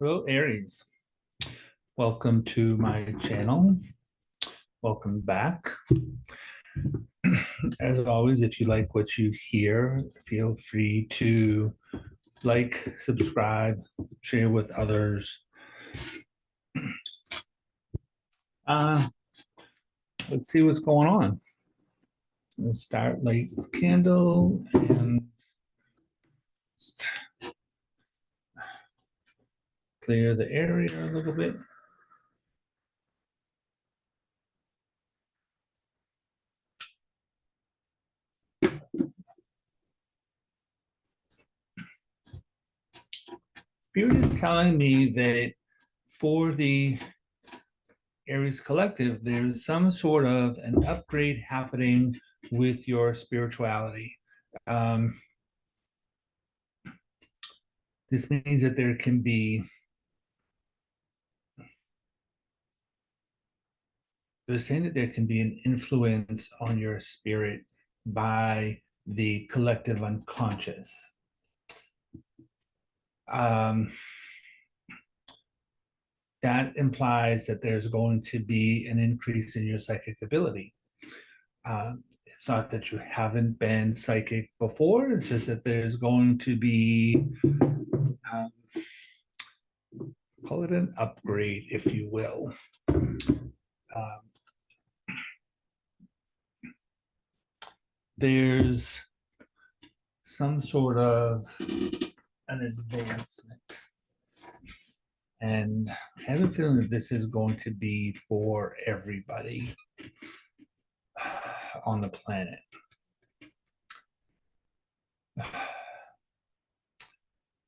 Hello, Aries. Welcome to my channel. Welcome back. As always, if you like what you hear, feel free to like, subscribe, share with others. Let's see what's going on. Let's start light candle and clear the area a little bit. Spirit is telling me that for the Aries collective, there's some sort of an upgrade happening with your spirituality. This means that there can be, they're saying that there can be an influence on your spirit by the collective unconscious. That implies that there's going to be an increase in your psychic ability. It's not that you haven't been psychic before, it's just that there's going to be, call it an upgrade, if you will. There's some sort of an advancement. And I have a feeling that this is going to be for everybody on the planet.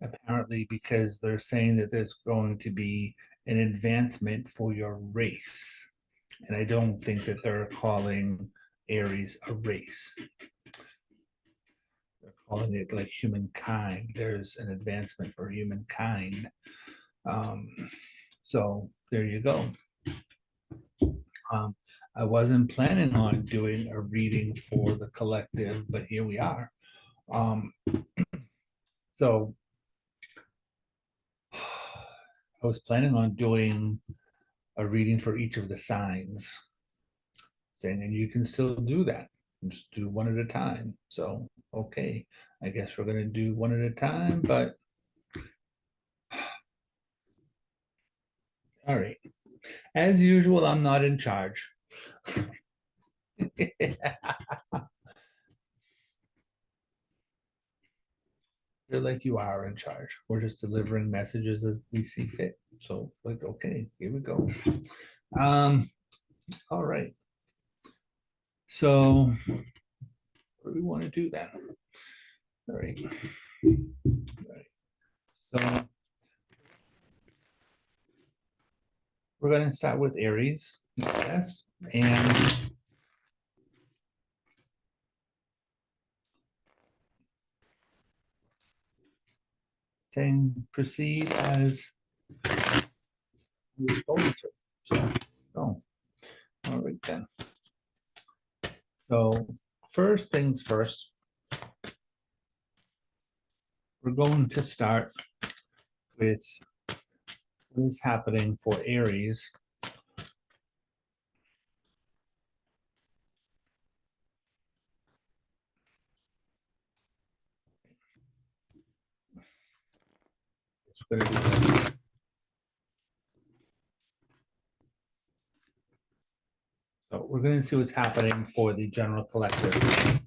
Apparently, because they're saying that there's going to be an advancement for your race. And I don't think that they're calling Aries a race. They're calling it like humankind. There's an advancement for humankind. So there you go. I wasn't planning on doing a reading for the collective, but here we are. So I was planning on doing a reading for each of the signs, saying, and you can still do that. Just do one at a time. So, okay, I guess we're going to do one at a time, but all right. As usual, I'm not in charge. You're like you are in charge. We're just delivering messages as we see fit. So, like, okay, here we go. All right. So, what do we want to do then? All right. All right. So, we're going to start with Aries, yes, and saying proceed as we're going to. So, oh, all right then. So, first things first, we're going to start with what is happening for Aries So we're going to see what's happening for the general collective.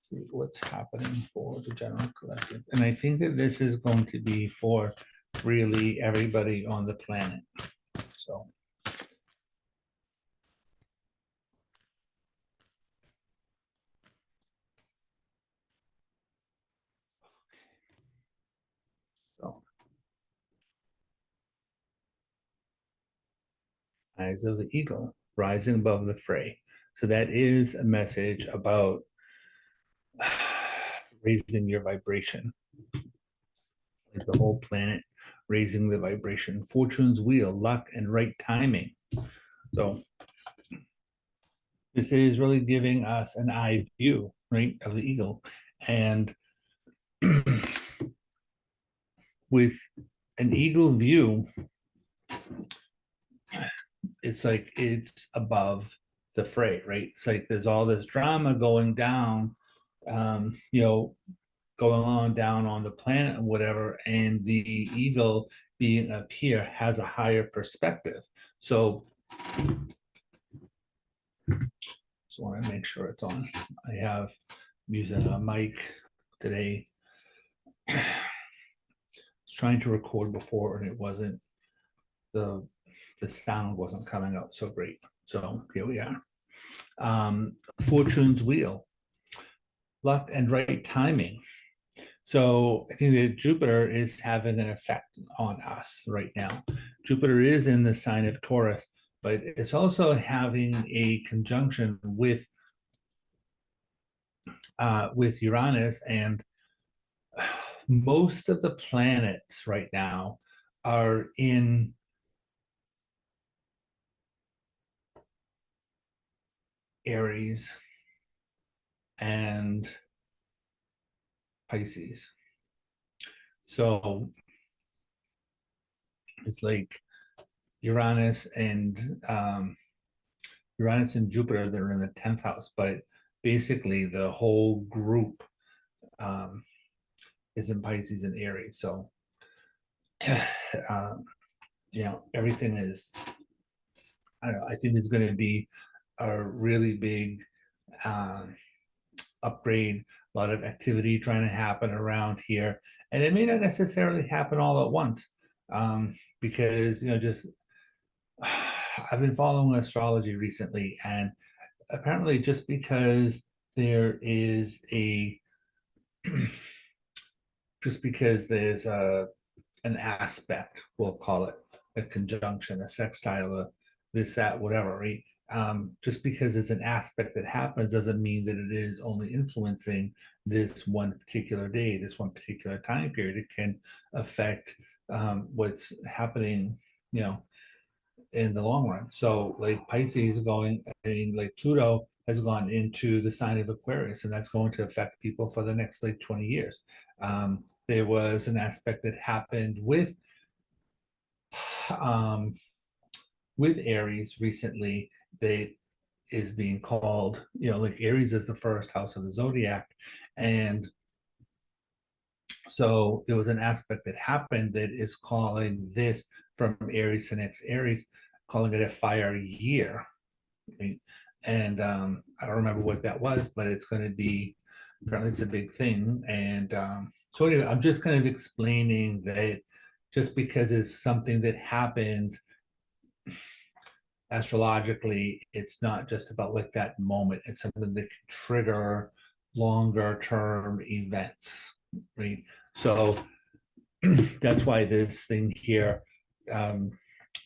See what's happening for the general collective. And I think that this is going to be for really everybody on the planet. So Eyes of the Eagle, rising above the fray. So that is a message about raising your vibration. Like the whole planet raising the vibration. Fortune's wheel, luck and right timing. So this is really giving us an eye view, right, of the eagle. And with an eagle view, it's like it's above the fray, right? It's like there's all this drama going down, going on down on the planet and whatever, and the eagle being up here has a higher perspective. So just want to make sure it's on. I have using a mic today. I was trying to record before and it wasn't, the sound wasn't coming out so great. So here we are. Fortune's wheel, luck and right timing. So I think that Jupiter is having an effect on us right now. Jupiter is in the sign of Taurus, but it's also having a conjunction with Uranus, and most of the planets right now are in Aries and Pisces. So it's like Uranus and Jupiter, they're in the 10th house, but basically the whole group is in Pisces and Aries. So everything is, I don't know, I think it's going to be a really big upgrade, a lot of activity trying to happen around here, and it may not necessarily happen all at once, because just I've been following astrology recently, and apparently just because there is a just because there's an aspect, we'll call it a conjunction, a sextile, this, that, whatever, right? Just because it's an aspect that happens doesn't mean that it is only influencing this one particular day, this one particular time period. It can affect what's happening, in the long run. So like Pisces like Pluto has gone into the sign of Aquarius, and that's going to affect people for the next like 20 years. There was an aspect that happened with Aries recently that is being called, like Aries is the first house of the zodiac. And so there was an aspect that happened that is calling this from Aries to next Aries, calling it a fire year. Right? And I don't remember what that was, but it's going to be, apparently it's a big thing. And so anyway, I'm just kind of explaining that just because it's something that happens astrologically, it's not just about like that moment. It's something that can trigger longer term events, right? So that's why this thing here,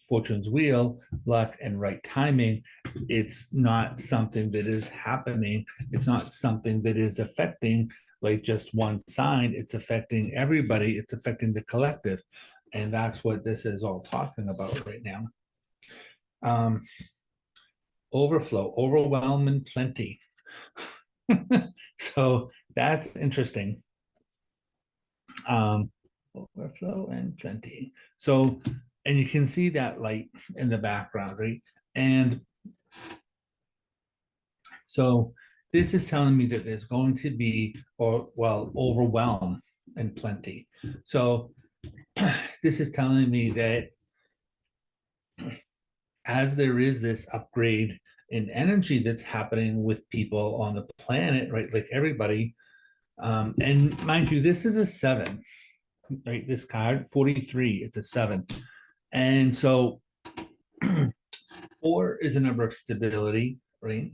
Fortune's wheel, luck and right timing, it's not something that is happening. It's not something that is affecting like just one sign. It's affecting everybody. It's affecting the collective. And that's what this is all talking about right now. Overflow, overwhelm, and plenty. So that's interesting. Overflow and plenty. So, and you can see that light in the background, right? And so this is telling me that there's going to be, overwhelm and plenty. So this is telling me that as there is this upgrade in energy that's happening with people on the planet, right? Like everybody, and mind you, this is a 7, right? This card, 43, it's a 7. And so 4 is a number of stability, right?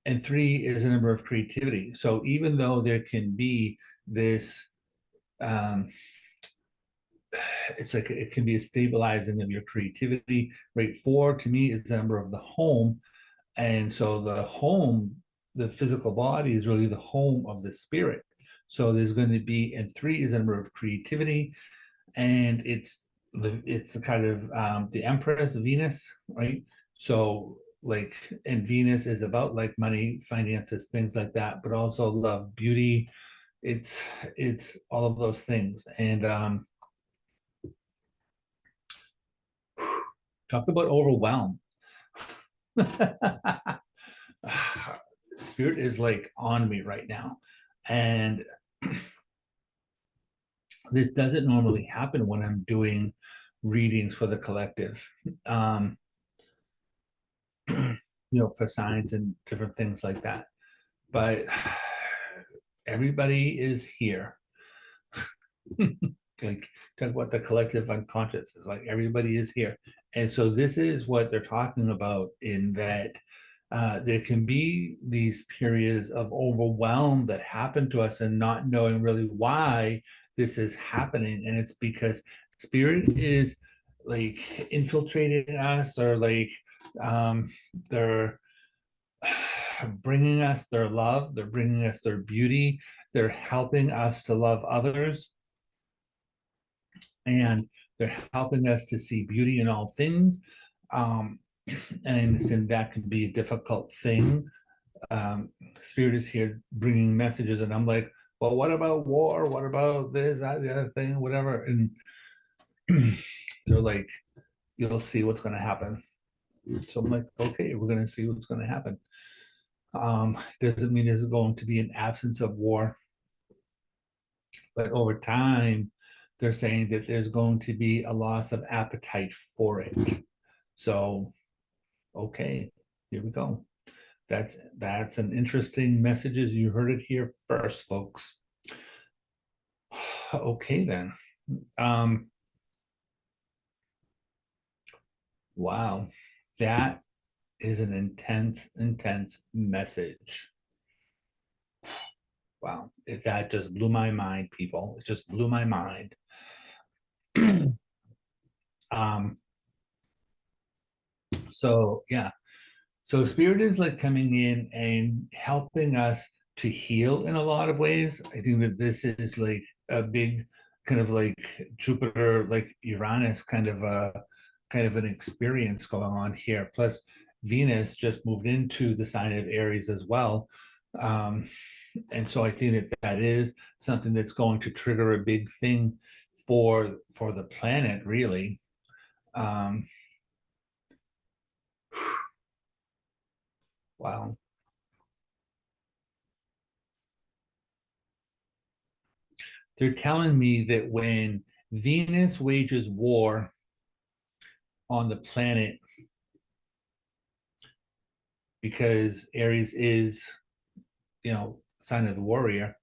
And 3 is a number of creativity. So even though there can be this, it's like it can be a stabilizing of your creativity, right? 4 to me is the number of the home. And so the home, the physical body is really the home of the spirit. So there's going to be, and 3 is a number of creativity, and it's the kind of the Empress Venus, right? So like, and Venus is about like money, finances, things like that, but also love, beauty. It's it's all of those things. And talk about overwhelm. Spirit is like on me right now. And this doesn't normally happen when I'm doing readings for the collective. Um, for signs and different things like that. But everybody is here. Like, talk about the collective unconscious. It's like everybody is here. And so this is what they're talking about, in that there can be these periods of overwhelm that happen to us and not knowing really why this is happening. And it's because spirit is like infiltrating us, or like they're bringing us their love, they're bringing us their beauty, they're helping us to love others, and they're helping us to see beauty in all things. Um, and that can be a difficult thing. Spirit is here bringing messages, and I'm like, well, what about war? What about this, that, the other thing, whatever? And they're like, you'll see what's going to happen. So I'm like, okay, we're going to see what's going to happen. Doesn't mean there's going to be an absence of war, but over time, they're saying that there's going to be a loss of appetite for it. So, okay, here we go. That's an interesting message. As you heard it here first, folks. Okay, then. Wow, that is an intense, intense message. Wow, that just blew my mind, people. It just blew my mind. um, so yeah, so spirit is like coming in and helping us to heal in a lot of ways. I think that this is like a big kind of like Jupiter, like Uranus kind of an experience going on here. Plus Venus just moved into the sign of Aries as well. Um, and so I think that that is something that's going to trigger a big thing for the planet, really. Um, wow. They're telling me that when Venus wages war on the planet, because Aries is, sign of the warrior,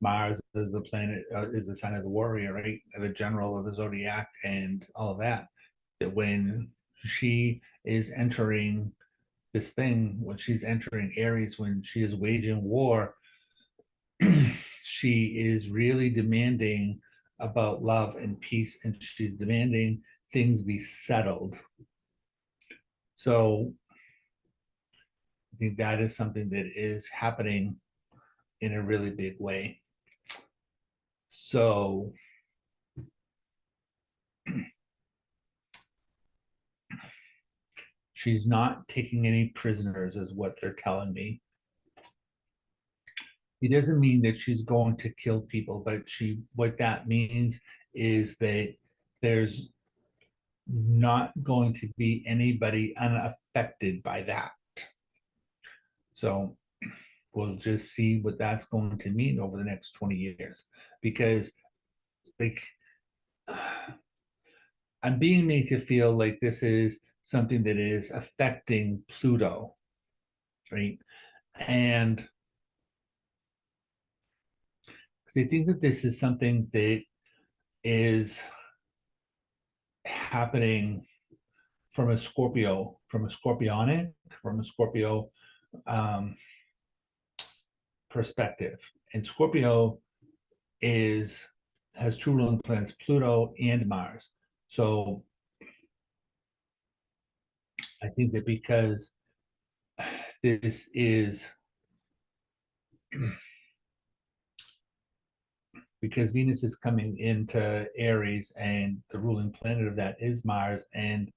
Mars is the planet, is the sign of the warrior, right? The general of the zodiac and all of that. That when she is entering this thing, when she's entering Aries, when she is waging war, she is really demanding about love and peace, and she's demanding things be settled. So I think that is something that is happening in a really big way. So she's not taking any prisoners, is what they're telling me. It doesn't mean that she's going to kill people, but what that means is that there's not going to be anybody unaffected by that. So we'll just see what that's going to mean over the next 20 years, because like I'm being made to feel like this is something that is affecting Pluto, right? And because I think that this is something that is happening from a Scorpio, from a Scorpionic, from a Scorpio um, perspective. And Scorpio is has two ruling planets, Pluto and Mars. So I think that because this is because Venus is coming into Aries and the ruling planet of that is Mars. And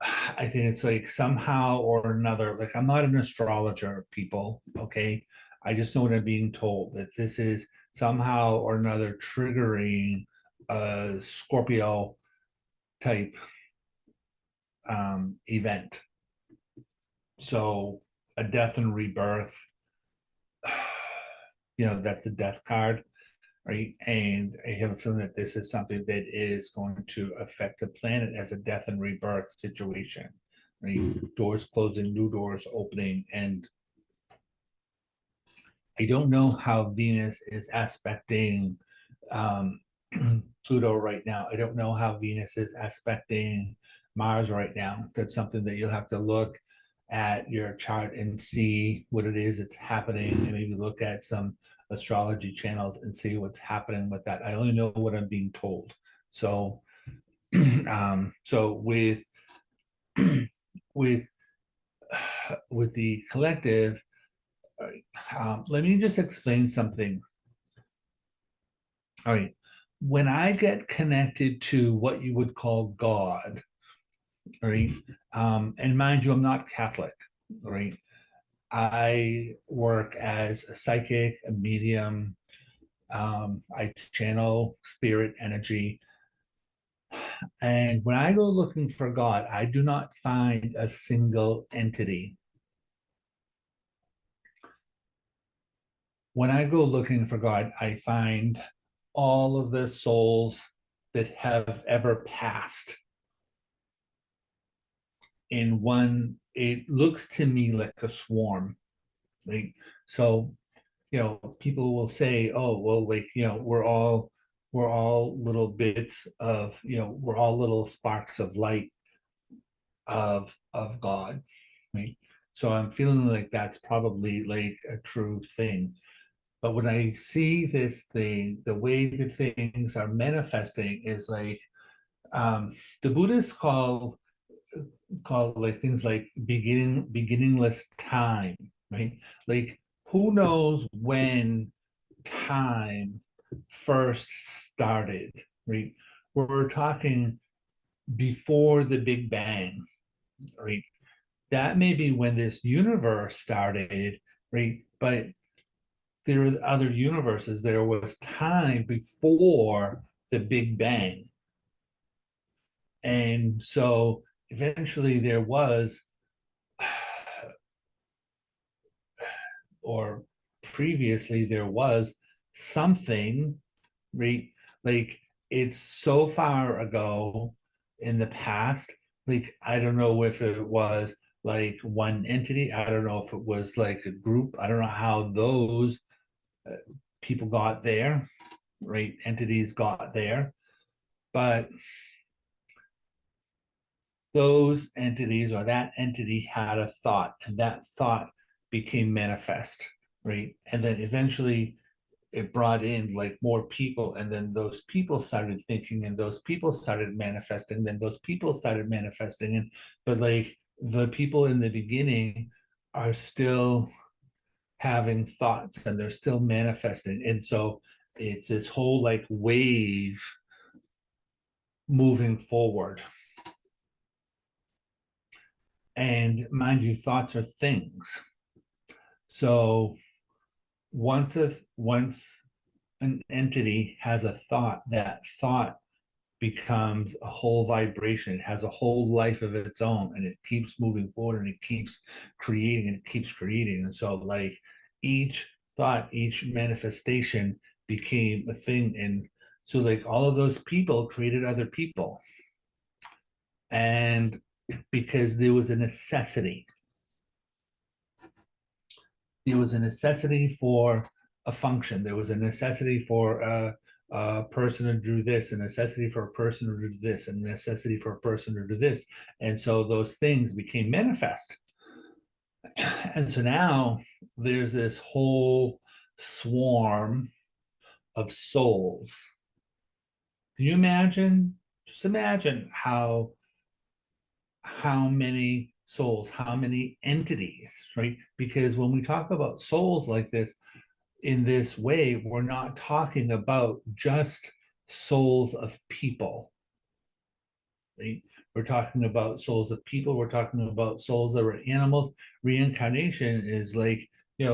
I think it's like somehow or another, like I'm not an astrologer, people, okay? I just know what I'm being told, that this is somehow or another triggering a Scorpio type event. So a death and rebirth, that's the death card, right? And I have a feeling that this is something that is going to affect the planet as a death and rebirth situation, right? Doors closing, new doors opening. And I don't know how Venus is aspecting um, Pluto right now. I don't know how Venus is aspecting Mars right now. That's something that you'll have to look at your chart and see what it is that's happening, and maybe look at some astrology channels and see what's happening with that. I only know what I'm being told. So, so with with the collective, let me just explain something. All right. When I get connected to what you would call God, all right, and mind you, I'm not Catholic, all right. I work as a psychic, a medium. I channel spirit energy. And when I go looking for God, I do not find a single entity. When I go looking for God, I find all of the souls that have ever passed in one. It looks to me like a swarm, right? So, people will say, oh, well, like, we're all little bits of, we're all little sparks of light of God, right? So I'm feeling like that's probably like a true thing. But when I see this thing, the way that things are manifesting is like, the Buddhists call like things like beginningless time, right? Like, who knows when time first started, right? We're talking before the Big Bang, right? That may be when this universe started, right? But there are other universes. There was time before the Big Bang. And so eventually there was, or previously there was something, right? Like, it's so far ago in the past. Like, I don't know if it was like one entity. I don't know if it was like a group. I don't know how those uh, people got there, right? Entities got there. But those entities, or that entity, had a thought, and that thought became manifest, right? And then eventually it brought in like more people, and then those people started thinking, and those people started manifesting, then those people started manifesting. And but like, the people in the beginning are still having thoughts, and they're still manifesting. And so it's this whole like wave moving forward. And mind you, thoughts are things. So once an entity has a thought, that thought becomes a whole vibration. It has a whole life of its own, and it keeps moving forward, and it keeps creating, and it keeps creating. And so like, each thought, each manifestation became a thing. And so like, all of those people created other people. And because there was a necessity, for a function. There was a necessity for a person to do this, a necessity for a person to do this, and a necessity for a person to do this. And so those things became manifest. And so now there's this whole swarm of souls. Can you imagine? Just imagine how many souls, how many entities, right? Because when we talk about souls like this, in this way, we're not talking about just souls of people, right? We're talking about souls of people. We're talking about souls that were animals. Reincarnation is like, we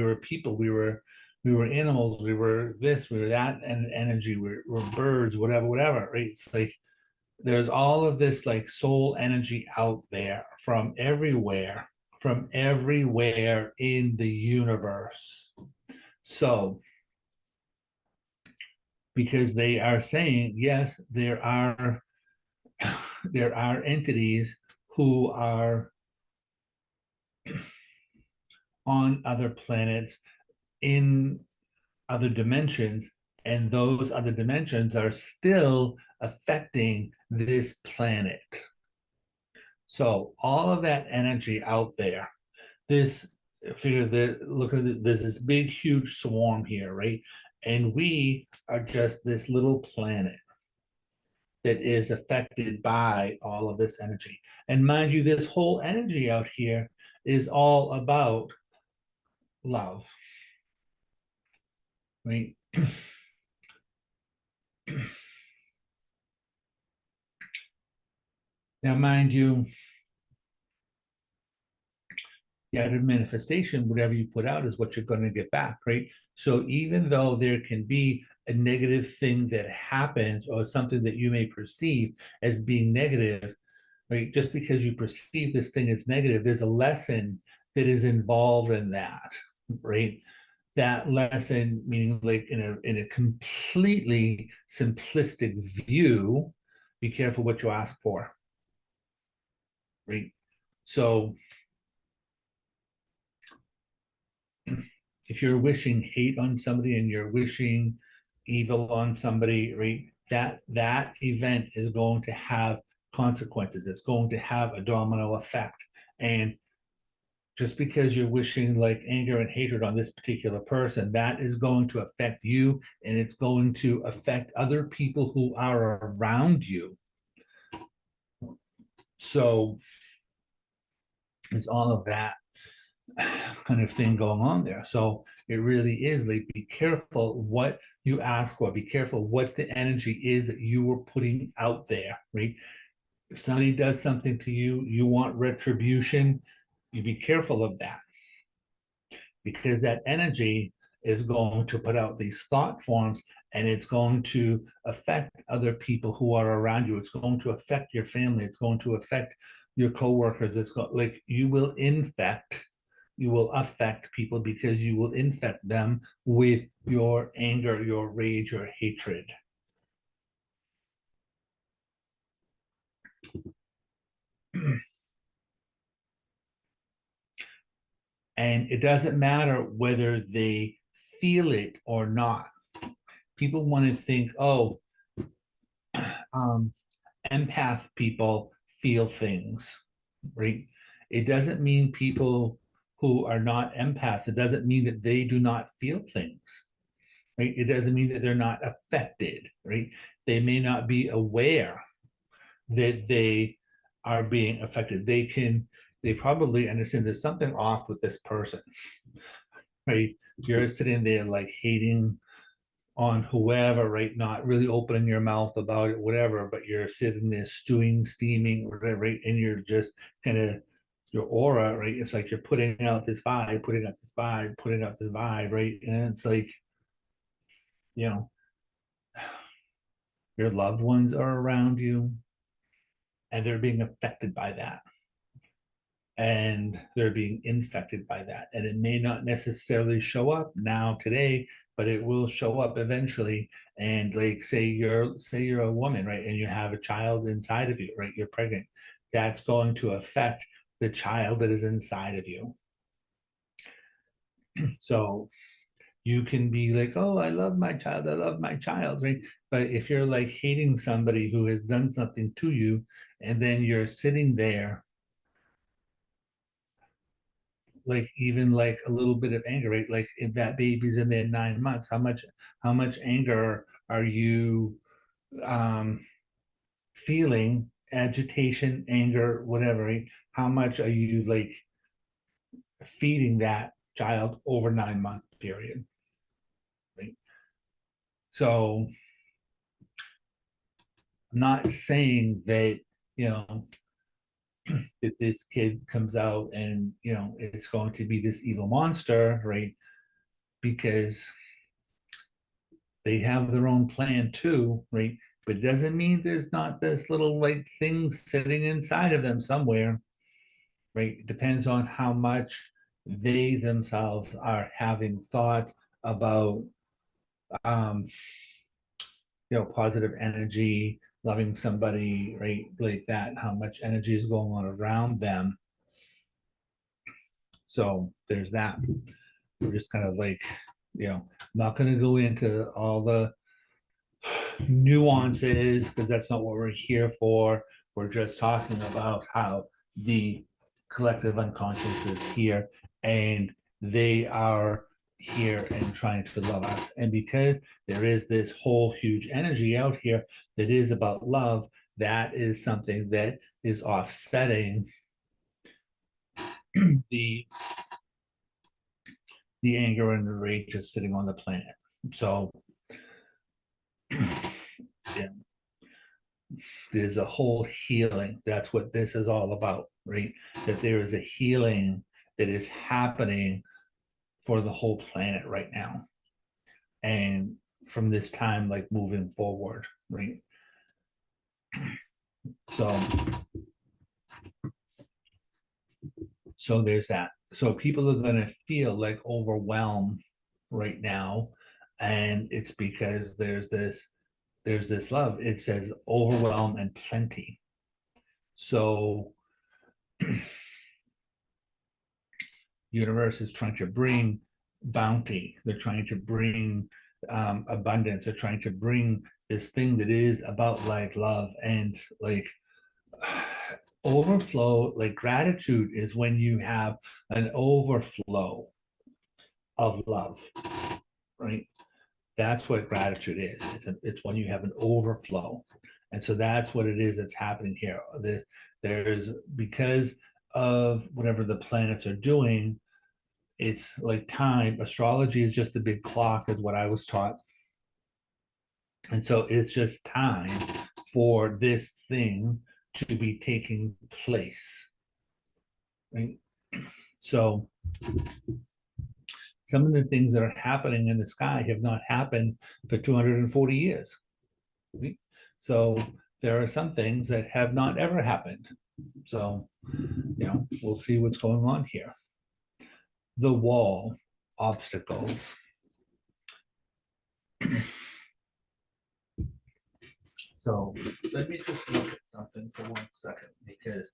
were people, we were animals, we were this, we were that, and energy, we're birds, whatever, right? It's like there's all of this like soul energy out there from everywhere in the universe. So, because they are saying, yes, there are entities who are on other planets in other dimensions, and those other dimensions are still affecting this planet. So all of that energy out there, this figure that look at it, there's this big huge swarm here, right? And we are just this little planet that is affected by all of this energy. And mind you, this whole energy out here is all about love, right? Now, mind you, the outer manifestation, whatever you put out is what you're going to get back, right? So even though there can be a negative thing that happens or something that you may perceive as being negative, right? Just because you perceive this thing as negative, there's a lesson that is involved in that, right? That lesson, meaning like in a completely simplistic view, be careful what you ask for, right? So if you're wishing hate on somebody and you're wishing evil on somebody, right? That event is going to have consequences. It's going to have a domino effect. And just because you're wishing like anger and hatred on this particular person, that is going to affect you, and it's going to affect other people who are around you. So it's all of that kind of thing going on there. So it really is like, be careful what you ask for, be careful what the energy is that you were putting out there, right? If somebody does something to you, you want retribution, you be careful of that, because that energy is going to put out these thought forms, and it's going to affect other people who are around you. It's going to affect your family. It's going to affect your coworkers. Like you will affect people because you will infect them with your anger, your rage, your hatred. And it doesn't matter whether they feel it or not. People want to think, oh, um, empath people feel things, right? It doesn't mean people who are not empaths, it doesn't mean that they do not feel things, right? It doesn't mean that they're not affected, right? They may not be aware that they are being affected. They probably understand there's something off with this person, right? You're sitting there like hating on whoever, right? Not really opening your mouth about it, whatever, but you're sitting there stewing, steaming, whatever, right? And you're just kind of your aura, right? It's like you're putting out this vibe, putting out this vibe, putting out this vibe, right? And it's like, you know, your loved ones are around you and they're being affected by that. And they're being infected by that. And it may not necessarily show up now today, but it will show up eventually. And like say you're a woman, right? And you have a child inside of you, right? You're pregnant. That's going to affect the child that is inside of you. So you can be like, oh, I love my child, right? But if you're like hating somebody who has done something to you, and then you're sitting there like even like a little bit of anger, right? Like if that baby's in there 9 months, how much anger are you um feeling, agitation, anger, whatever, right? How much are you like feeding that child over 9-month period, right? So I'm not saying that, you know, that this kid comes out and, you know, it's going to be this evil monster, right? Because they have their own plan too, right? But it doesn't mean there's not this little like thing sitting inside of them somewhere, right? It depends on how much they themselves are having thoughts about positive energy, loving somebody, right? Like that, how much energy is going on around them. So there's that. We're just kind of like, not going to go into all the nuances because that's not what we're here for. We're just talking about how the collective unconscious is here and they are here and trying to love us. And because there is this whole huge energy out here that is about love, that is something that is offsetting the the anger and the rage just sitting on the planet. So yeah, there's a whole healing. That's what this is all about, right? That there is a healing that is happening for the whole planet right now. And from this time, like moving forward, right? So there's that. So people are going to feel like overwhelmed right now. And it's because there's this love. It says overwhelm and plenty. So universe is trying to bring bounty. They're trying to bring abundance. They're trying to bring this thing that is about like love and like overflow. Like gratitude is when you have an overflow of love, right? That's what gratitude is. It's when you have an overflow. And so that's what it is that's happening here. There's, because of whatever the planets are doing, it's like time. Astrology is just a big clock, is what I was taught. And so it's just time for this thing to be taking place, right? So some of the things that are happening in the sky have not happened for 240 years, right? So there are some things that have not ever happened. So, we'll see what's going on here. The wall, obstacles. So let me just look at something for 1 second because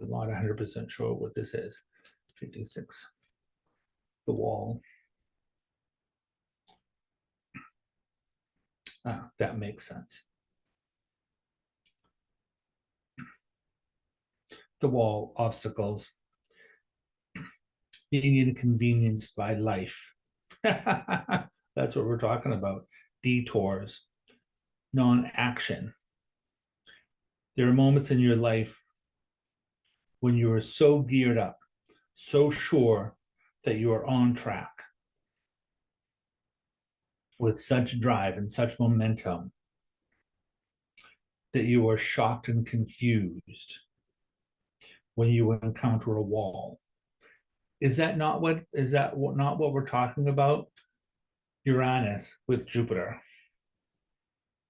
I'm not 100% sure what this is. 56. The wall. Ah, that makes sense. The wall, obstacles, being inconvenienced by life. That's what we're talking about. Detours, non-action. There are moments in your life when you are so geared up, so sure that you are on track with such drive and such momentum that you are shocked and confused when you encounter a wall. Is that not what we're talking about? Uranus with Jupiter.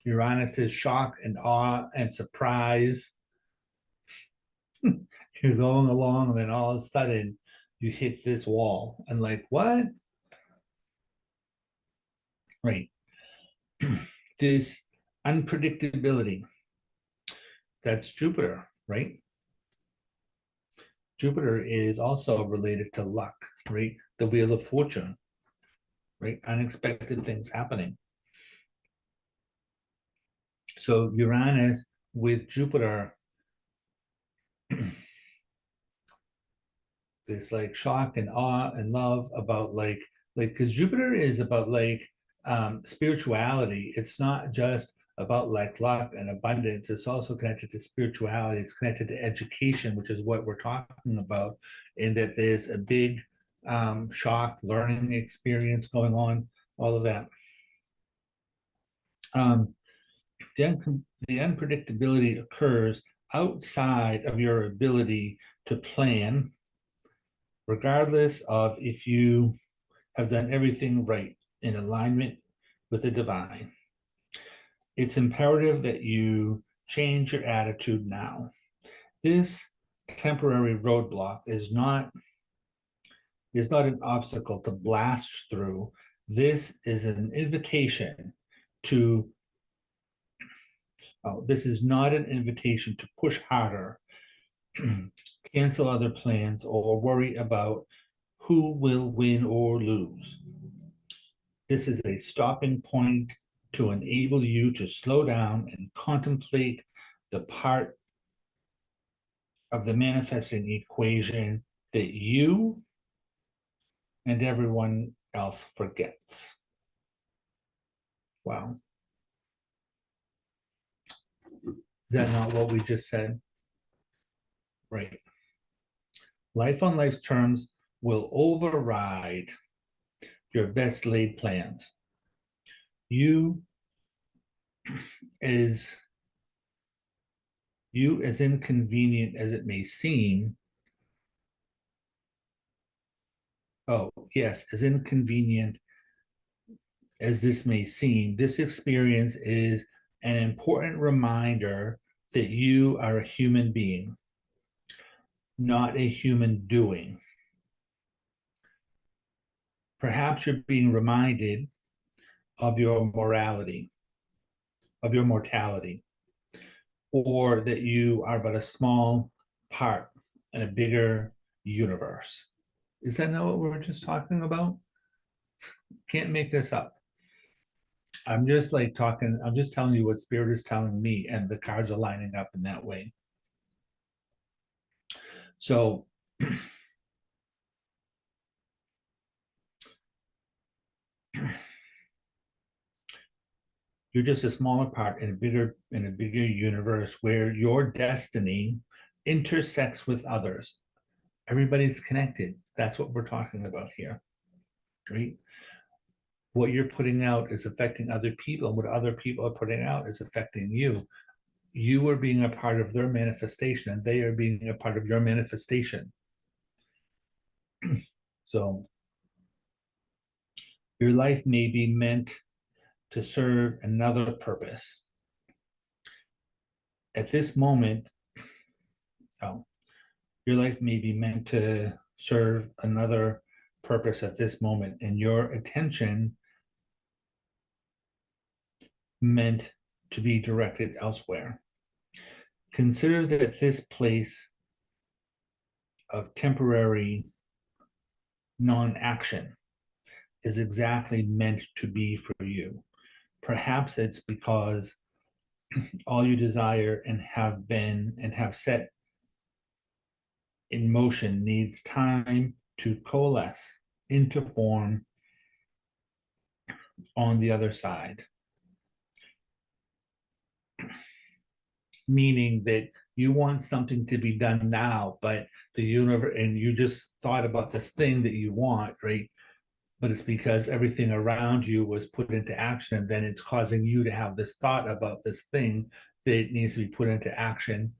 Uranus is shock and awe and surprise. You're going along and then all of a sudden you hit this wall and like, what? Right. This unpredictability. That's Jupiter, right? Jupiter is also related to luck, right? The wheel of fortune, right? Unexpected things happening. So Uranus with Jupiter, this like shock and awe and love about because Jupiter is about spirituality. It's not just about like luck and abundance. It's also connected to spirituality. It's connected to education, which is what we're talking about, in that there's a big shock, learning experience going on, all of that. The unpredictability occurs outside of your ability to plan, regardless of if you have done everything right in alignment with the divine. It's imperative that you change your attitude now. This temporary roadblock is not an obstacle to blast through. This is an invitation to this is not an invitation to push harder, cancel other plans, or worry about who will win or lose. This is a stopping point to enable you to slow down and contemplate the part of the manifesting equation that you and everyone else forgets. Wow. Is that not what we just said? Right. Life on life's terms will override your best laid plans. You as inconvenient as it may seem, as inconvenient as this may seem, this experience is an important reminder that you are a human being, not a human doing. Perhaps you're being reminded of your mortality, or that you are but a small part in a bigger universe. Is that not what we were just talking about? Can't make this up. I'm just telling you what Spirit is telling me, and the cards are lining up in that way. So you're just a smaller part in a bigger universe where your destiny intersects with others. Everybody's connected. That's what we're talking about here, right? What you're putting out is affecting other people. What other people are putting out is affecting you. You are being a part of their manifestation, and they are being a part of your manifestation. So your life may be meant to serve another purpose. At this moment, your life may be meant to serve another purpose at this moment, and your attention meant to be directed elsewhere. Consider that this place of temporary non-action is exactly meant to be for you. Perhaps it's because all you desire and have set in motion needs time to coalesce into form on the other side. Meaning that you want something to be done now, but the universe, and you just thought about this thing that you want, right? But it's because everything around you was put into action, and then it's causing you to have this thought about this thing that needs to be put into action.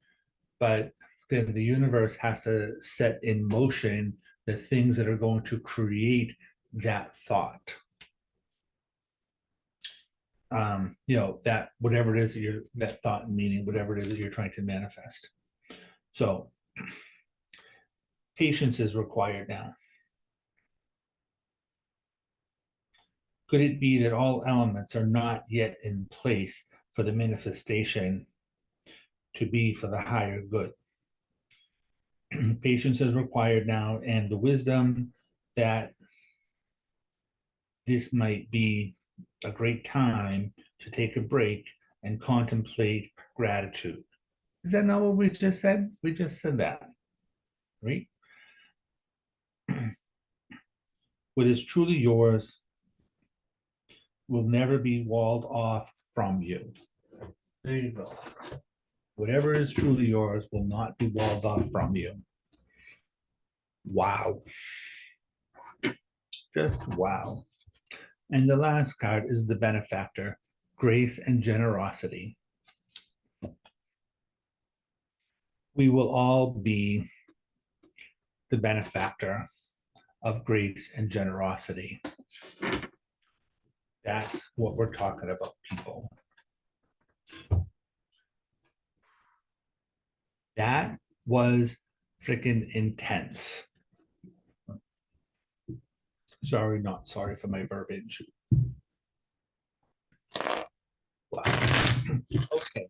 But then the universe has to set in motion the things that are going to create that thought. That whatever it is that that thought and meaning, whatever it is that you're trying to manifest. So patience is required now. Could it be that all elements are not yet in place for the manifestation to be for the higher good? Patience is required now, and the wisdom that this might be a great time to take a break and contemplate gratitude. Is that not what we just said? We just said that, right? What is truly yours will never be walled off from you. There you go. Whatever is truly yours will not be walled off from you. Wow. Just wow. And the last card is the benefactor, grace and generosity. We will all be the benefactor of grace and generosity. That's what we're talking about, people. That was freaking intense. Sorry, not sorry for my verbiage. Wow. Okay.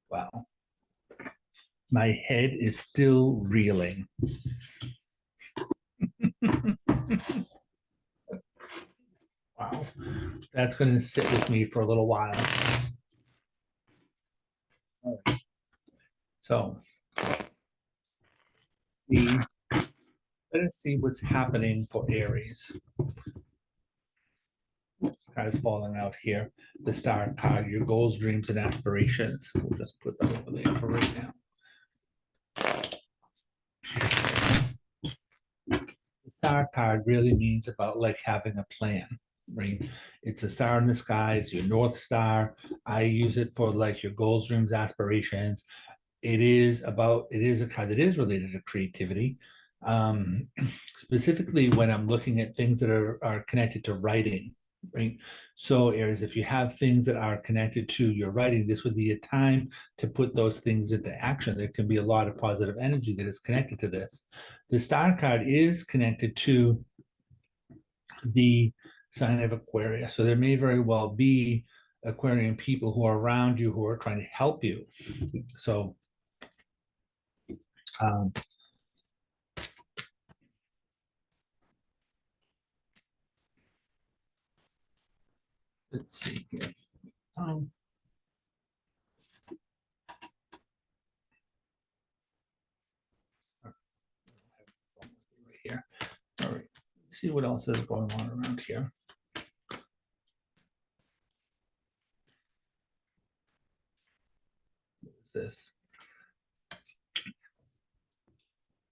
Wow. My head is still reeling. Wow. That's going to sit with me for a little while. Right. So, let us see what's happening for Aries. This card is falling out here. The Star card, your goals, dreams, and aspirations. We'll just put that over there for right now. The Star card really means about like having a plan, right? It's a star in the sky, it's your North Star. I use it for like your goals, dreams, aspirations. It is a card that is related to creativity. Specifically when I'm looking at things that are connected to writing, right? So Aries, if you have things that are connected to your writing, this would be a time to put those things into action. There can be a lot of positive energy that is connected to this. The Star card is connected to the sign of Aquarius. So there may very well be Aquarian people who are around you who are trying to help you. So let's see here. Right here. All right. Let's see what else is going on around here. What is this?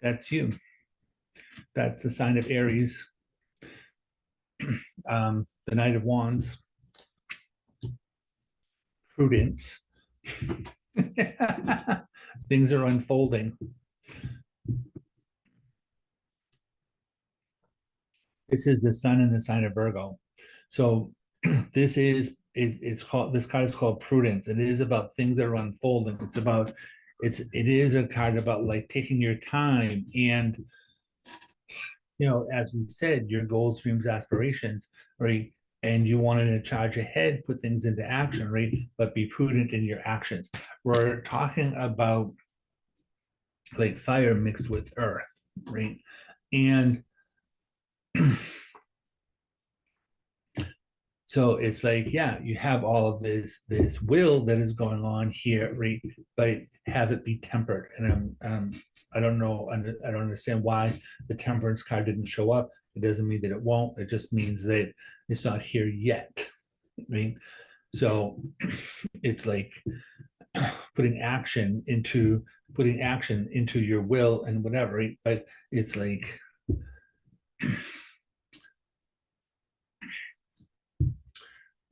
That's you. That's the sign of Aries. The Knight of Wands. Prudence. Things are unfolding. This is the sun in the sign of Virgo. So this is it's called, this card is called Prudence. It is about things that are unfolding. It is a card about like taking your time and, you know, as we said, your goals, dreams, aspirations, right? And you wanted to charge ahead, put things into action, right? But be prudent in your actions. We're talking about like fire mixed with earth, right? And so it's like, yeah, you have all of this will that is going on here, right? But have it be tempered. And I don't know, I don't understand why the temperance card didn't show up. It doesn't mean that it won't. It just means that it's not here yet, right? So it's like putting action into your will and whatever, right? But it's like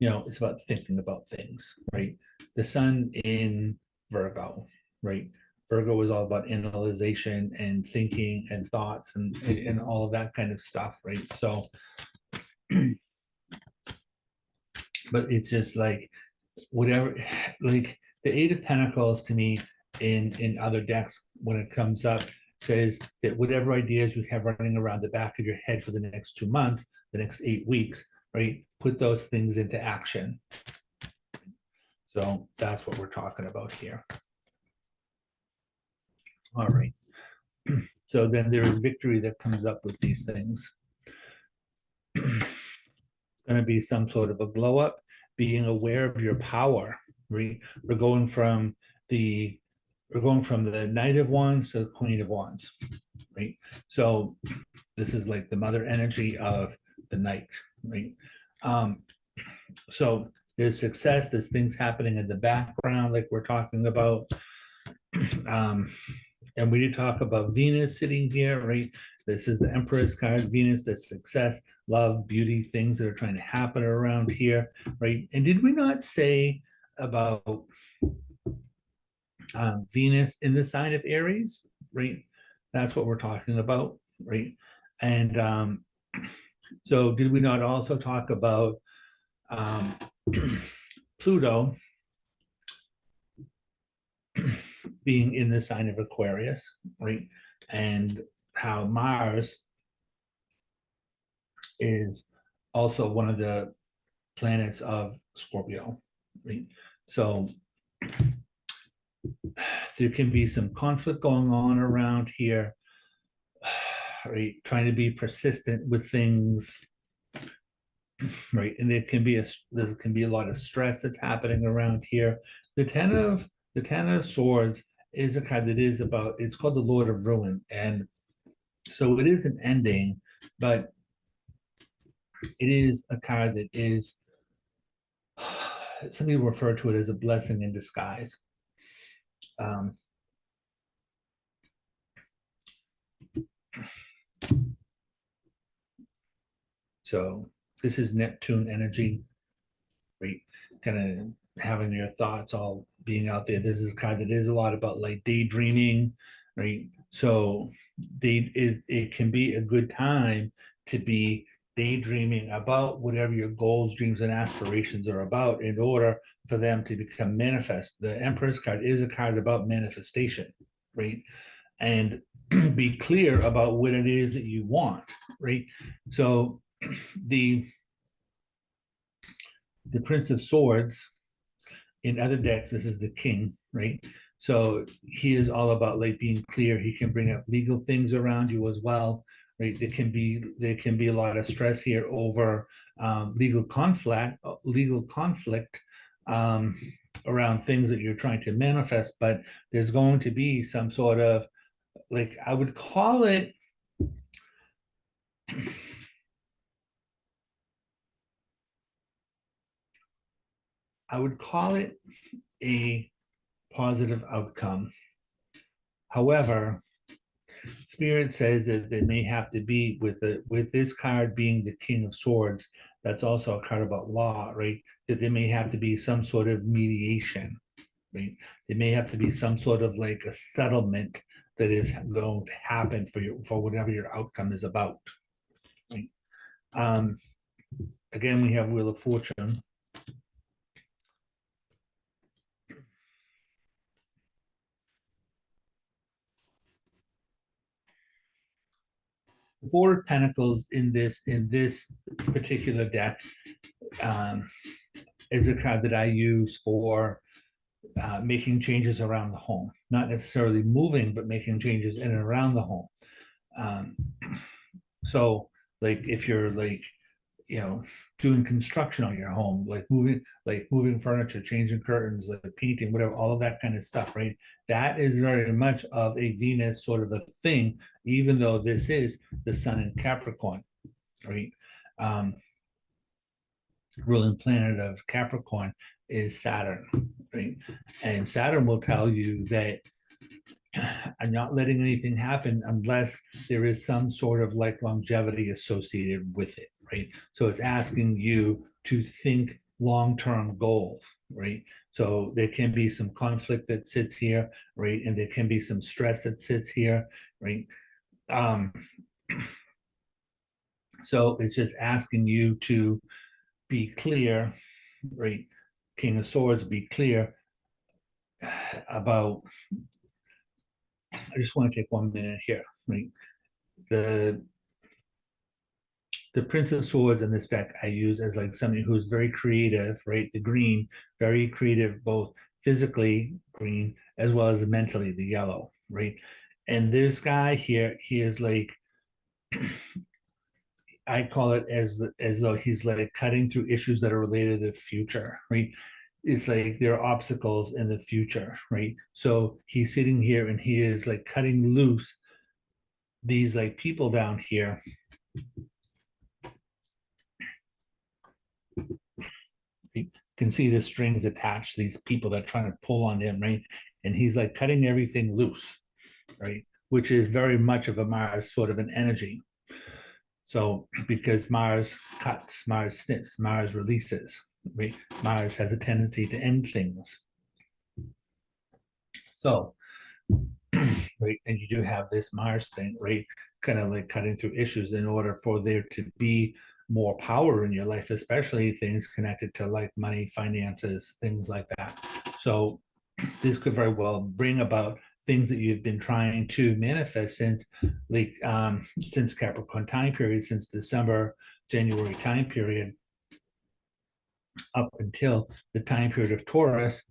you know, it's about thinking about things, right? The sun in Virgo, right? Virgo is all about analyzation and thinking and thoughts and all of that kind of stuff, right? So, but it's just like whatever, like the Eight of Pentacles to me in other decks when it comes up says that whatever ideas you have running around the back of your head for the next 2 months, the next 8 weeks, right? Put those things into action. So that's what we're talking about here. All right. So then there is victory that comes up with these things. It's going to be some sort of a glow up, being aware of your power. We're going from the Knight of Wands to the Queen of Wands, right? So this is like the mother energy of the Knight, right? So there's success, there's things happening in the background, like we're talking about. And we did talk about Venus sitting here, right? This is the Empress card, Venus, the success, love, beauty, things that are trying to happen around here, right? And did we not say about Venus in the sign of Aries, right? That's what we're talking about, right? And so did we not also talk about Pluto being in the sign of Aquarius, right? And how Mars is also one of the planets of Scorpio, right? So there can be some conflict going on around here, right? Trying to be persistent with things, right? And there can be a lot of stress that's happening around here. The Ten of Swords is a card that is about, it's called the Lord of Ruin, and so it is an ending, but it is a card that is, some people refer to it as a blessing in disguise. Um, so this is Neptune energy, right? Kind of having your thoughts all being out there. This is a card that is a lot about like daydreaming, right? So it can be a good time to be daydreaming about whatever your goals, dreams, and aspirations are about in order for them to become manifest. The Empress card is a card about manifestation, right? And be clear about what it is that you want, right? So the Prince of Swords in other decks, this is the king, right? So he is all about like being clear. He can bring up legal things around you as well, right? There can be a lot of stress here over legal conflict around things that you're trying to manifest. But there's going to be some sort of, like, I would call it a positive outcome. However, Spirit says that there may have to be, with this card being the King of Swords, that's also a card about law, right? That there may have to be some sort of mediation, right? There may have to be some sort of like a settlement that is going to happen for whatever your outcome is about. Right? Again, we have Wheel of Fortune. Four of Pentacles in this particular deck is a card that I use for making changes around the home, not necessarily moving, but making changes in and around the home. So, like, if you're like, doing construction on your home, like moving furniture, changing curtains, like painting, whatever, all of that kind of stuff, right? That is very much of a Venus sort of a thing, even though this is the Sun in Capricorn, right? Ruling planet of Capricorn is Saturn, right? And Saturn will tell you that I'm not letting anything happen unless there is some sort of like longevity associated with it, right? So it's asking you to think long-term goals, right? So there can be some conflict that sits here, right? And there can be some stress that sits here, right? So it's just asking you to be clear, right? King of Swords, be clear about, I just want to take 1 minute here, right? The Prince of Swords in this deck I use as like somebody who's very creative, right? The green, very creative, both physically green as well as mentally the yellow, right? And this guy here, he is like, I call it as though he's like cutting through issues that are related to the future, right? It's like there are obstacles in the future, right? So he's sitting here and he is like cutting loose these like people down here can see the strings attached, these people that are trying to pull on him, right? And he's like cutting everything loose, right? Which is very much of a Mars sort of an energy. So because Mars cuts, Mars snips, Mars releases, right? Mars has a tendency to end things. So, right, and you do have this Mars thing, right? Kind of like cutting through issues in order for there to be more power in your life, especially things connected to like money, finances, things like that. So this could very well bring about things that you've been trying to manifest since like since Capricorn time period, since December, January time period, up until the time period of Taurus.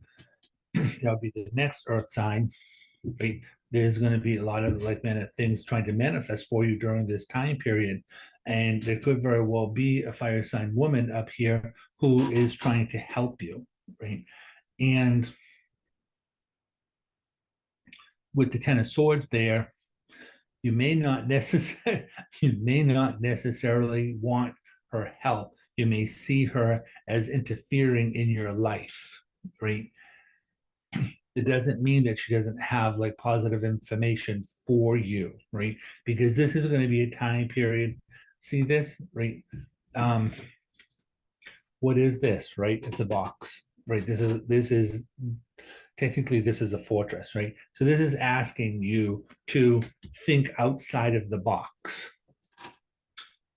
That'll be the next Earth sign, right? There's going to be a lot of like things trying to manifest for you during this time period. And there could very well be a fire sign woman up here who is trying to help you, right? And with the Ten of Swords there, you may not necessarily want her help. You may see her as interfering in your life, right? It doesn't mean that she doesn't have like positive information for you, right? Because this is going to be a time period. See this, right? What is this, right? It's a box, right? This is technically this is a fortress, right? So this is asking you to think outside of the box,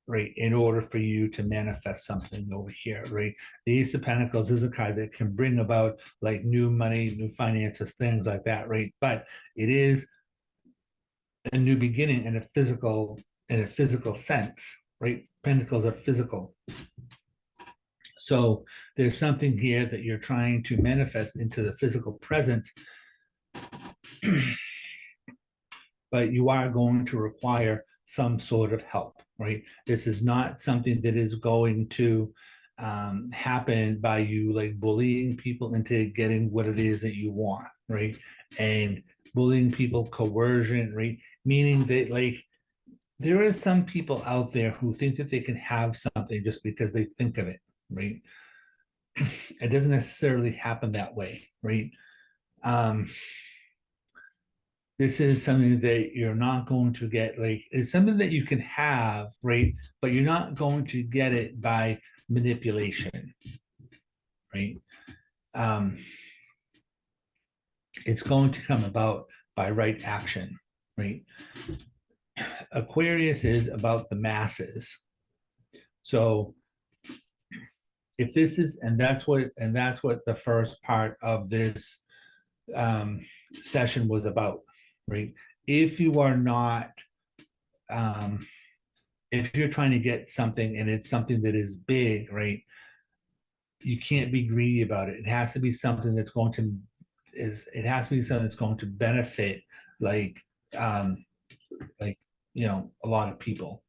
right, in order for you to manifest something over here, right? The Ace of Pentacles is a card that can bring about like new money, new finances, things like that, right? But it is a new beginning in a physical sense, right? Pentacles are physical. So there's something here that you're trying to manifest into the physical presence, but you are going to require some sort of help, right? This is not something that is going to happen by you like bullying people into getting what it is that you want, right? And bullying people, coercion, right? Meaning that like there are some people out there who think that they can have something just because they think of it, right? It doesn't necessarily happen that way, right? This is something that you're not going to get, like it's something that you can have, right? But you're not going to get it by manipulation, right? It's going to come about by right action, right? Aquarius is about the masses. So if this is, and that's what the first part of this session was about, right? If you are not, if you're trying to get something and it's something that is big, right? You can't be greedy about it. It has to be something that's going to benefit like you know, a lot of people.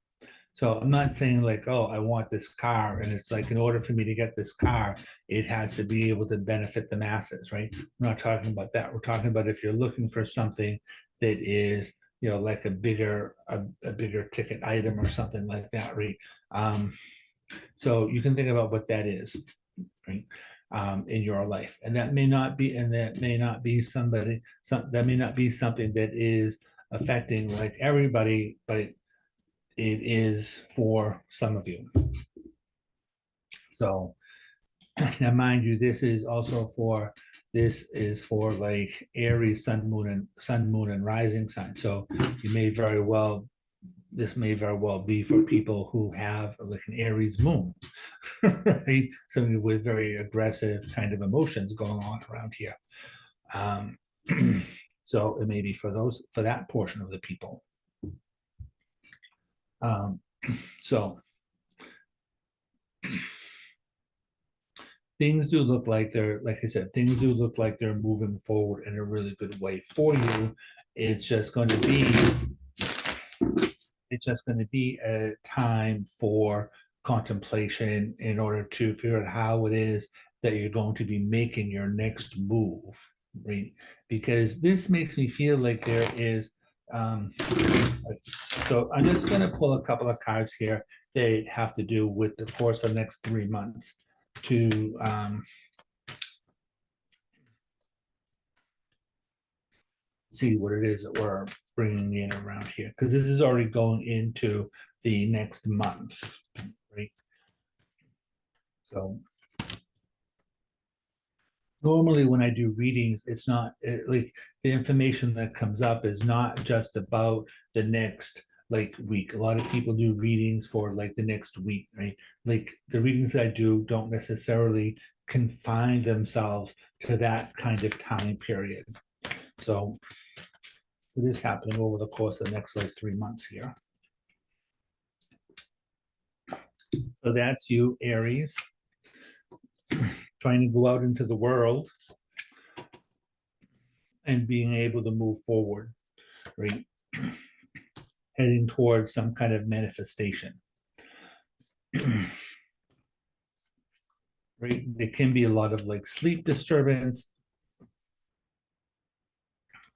So I'm not saying like, oh, I want this car, and it's like in order for me to get this car, it has to be able to benefit the masses, right? We're not talking about that. We're talking about if you're looking for something that is, you know, like a bigger ticket item or something like that, right? So you can think about what that is, right? In your life, and that may not be something that is affecting like everybody, but it is for some of you. So now mind you, this is for like Aries, sun, moon, and rising sign. So this may very well be for people who have like an Aries moon, right? Somebody with very aggressive kind of emotions going on around here. So it may be for that portion of the people. So things do look like like I said, things do look like they're moving forward in a really good way for you. It's just going to be a time for contemplation in order to figure out how it is that you're going to be making your next move, right? Because this makes me feel like there is so I'm just going to pull a couple of cards here that have to do with the course of the next 3 months to see what it is that we're bringing in around here, because this is already going into the next month, right? So normally when I do readings, it's not like the information that comes up is not just about the next like week. A lot of people do readings for like the next week, right? Like the readings I do don't necessarily confine themselves to that kind of time period. So it is happening over the course of the next like 3 months here. So that's you, Aries, trying to go out into the world and being able to move forward, right? Heading towards some kind of manifestation. Right? There can be a lot of like sleep disturbance.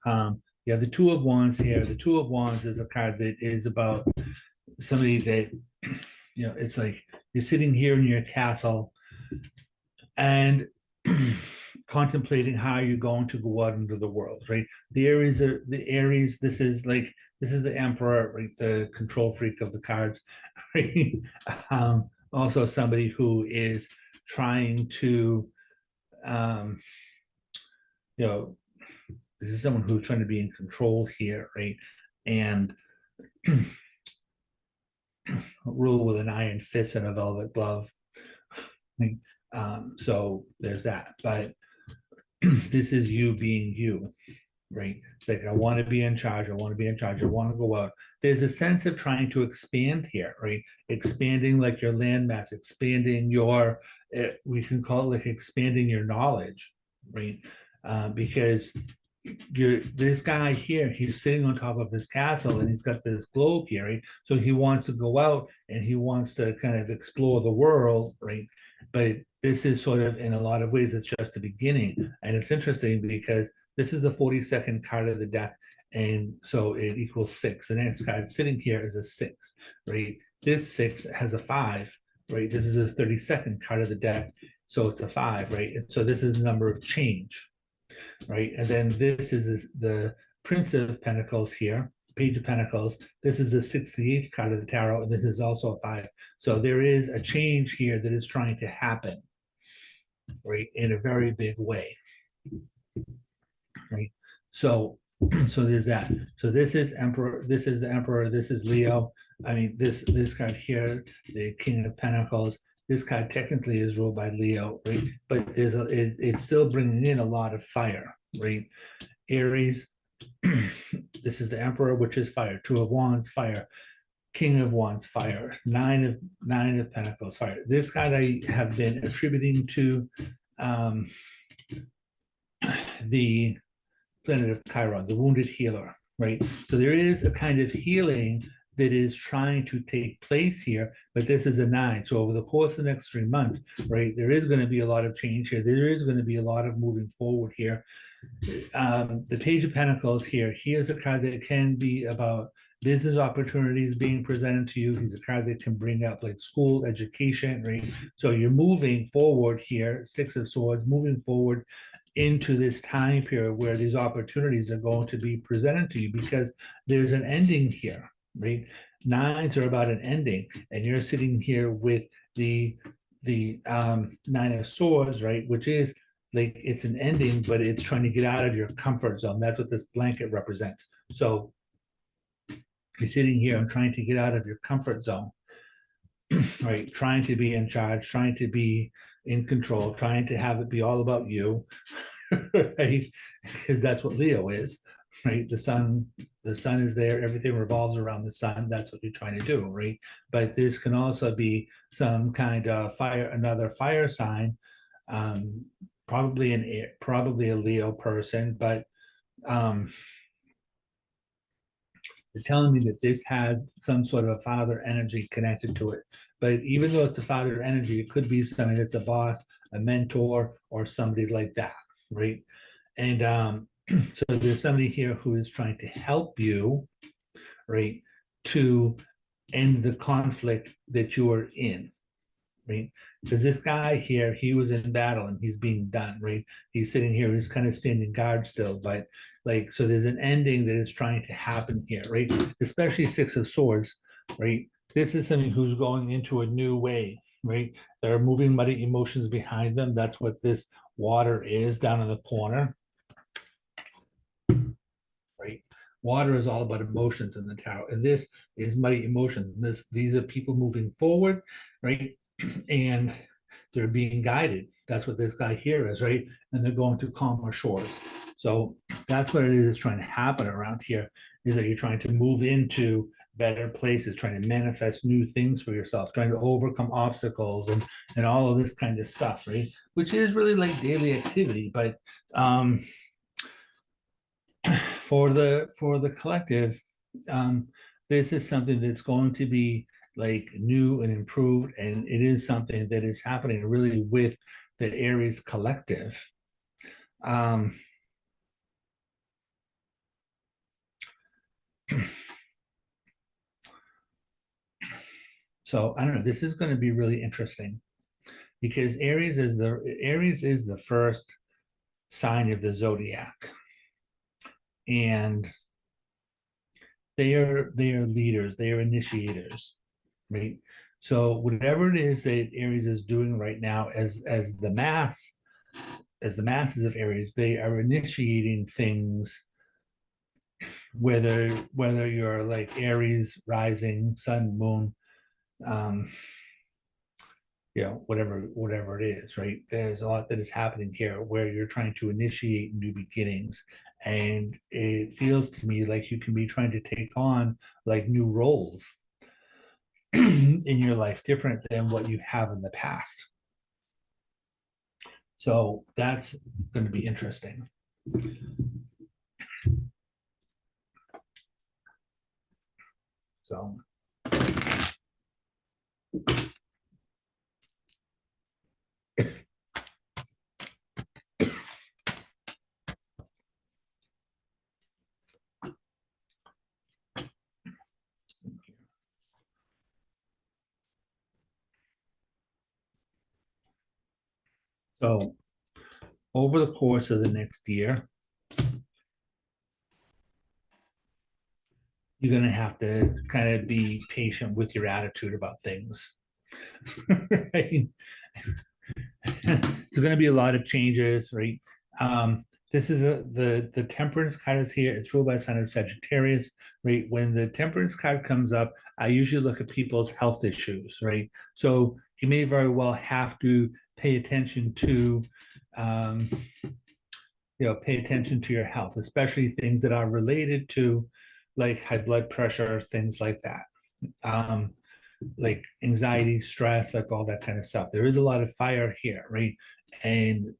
Yeah, the Two of Wands here. The Two of Wands is a card that is about somebody that, you know, it's like you're sitting here in your castle and contemplating how you're going to go out into the world, right? The Aries, this is the Emperor, right? The control freak of the cards, right? Also somebody who is trying to, you know, this is someone who's trying to be in control here, right? And rule with an iron fist and a velvet glove. Right? So there's that. But this is you being you, right? It's like, I want to be in charge. I want to be in charge. I want to go out. There's a sense of trying to expand here, right? Expanding like your landmass, expanding your, we can call it like expanding your knowledge, right? Because this guy here, he's sitting on top of his castle and he's got this globe here, right? So he wants to go out and he wants to kind of explore the world, right? But this is sort of, in a lot of ways, it's just the beginning. And it's interesting because this is the 42nd card of the deck. And so it equals 6. The next card sitting here is a 6, right? This 6 has a 5, right? This is the 32nd card of the deck. So it's a 5, right? And so this is the number of change, right? And then this is the Prince of Pentacles here, Page of Pentacles. This is the 68th card of the tarot, and this is also a 5. So there is a change here that is trying to happen, right, in a very big way, right? So there's that. So this is Emperor, this is the Emperor, this is Leo. I mean, this card here, the King of Pentacles, this card technically is ruled by Leo, right? But it's still bringing in a lot of fire, right? Aries, this is the Emperor, which is fire. Two of Wands, fire. King of Wands, fire. Nine of Pentacles, fire. This card I have been attributing to the planet of Chiron, the wounded healer, right? So there is a kind of healing that is trying to take place here, but this is a 9. So over the course of the next 3 months, right, there is going to be a lot of change here. There is going to be a lot of moving forward here. The Page of Pentacles here, here's a card that can be about business opportunities being presented to you. He's a card that can bring up like school education, right? So you're moving forward here, 6 of Swords, moving forward into this time period where these opportunities are going to be presented to you because there's an ending here, right? 9s are about an ending, and you're sitting here with the 9 of Swords, right? Which is like, it's an ending, but it's trying to get out of your comfort zone. That's what this blanket represents. So you're sitting here and trying to get out of your comfort zone, right? Trying to be in charge, trying to be in control, trying to have it be all about you, right? Because that's what Leo is, right? The sun is there, everything revolves around the sun. That's what you're trying to do, right? But this can also be some kind of fire, another fire sign, probably a Leo person, but they're telling me that this has some sort of a father energy connected to it. But even though it's a father energy, it could be somebody that's a boss, a mentor, or somebody like that, right? And so there's somebody here who is trying to help you, right, to end the conflict that you are in, right? Because this guy here, he was in battle and he's being done, right? He's sitting here, he's kind of standing guard still, but like, so there's an ending that is trying to happen here, right? Especially Six of Swords, right? This is something who's going into a new way, right? There are moving muddy emotions behind them. That's what this water is down in the corner, right? Water is all about emotions in the tarot, and this is muddy emotions. And these are people moving forward, right? And they're being guided. That's what this guy here is, right? And they're going to calmer shores. So that's what it is trying to happen around here, is that you're trying to move into better places, trying to manifest new things for yourself, trying to overcome obstacles and all of this kind of stuff, right? Which is really like daily activity, but for the collective, this is something that's going to be like new and improved, and it is something that is happening really with the Aries collective. So I don't know, this is going to be really interesting because Aries is the first sign of the zodiac, and they are leaders, they are initiators, right? So whatever it is that Aries is doing right now, as the masses of Aries, they are initiating things. Whether you're like Aries, rising, sun, moon, um, whatever it is, right? There's a lot that is happening here where you're trying to initiate new beginnings, and it feels to me like you can be trying to take on like new roles in your life, different than what you have in the past. So that's going to be interesting. So so over the course of the next year, you're going to have to kind of be patient with your attitude about things. Right? There's going to be a lot of changes, right? This is the temperance card is here. It's ruled by the sign of Sagittarius, right? When the temperance card comes up, I usually look at people's health issues, right? So you may very well have to pay attention to, um, pay attention to your health, especially things that are related to like high blood pressure, things like that. Like anxiety, stress, like all that kind of stuff. There is a lot of fire here, right? And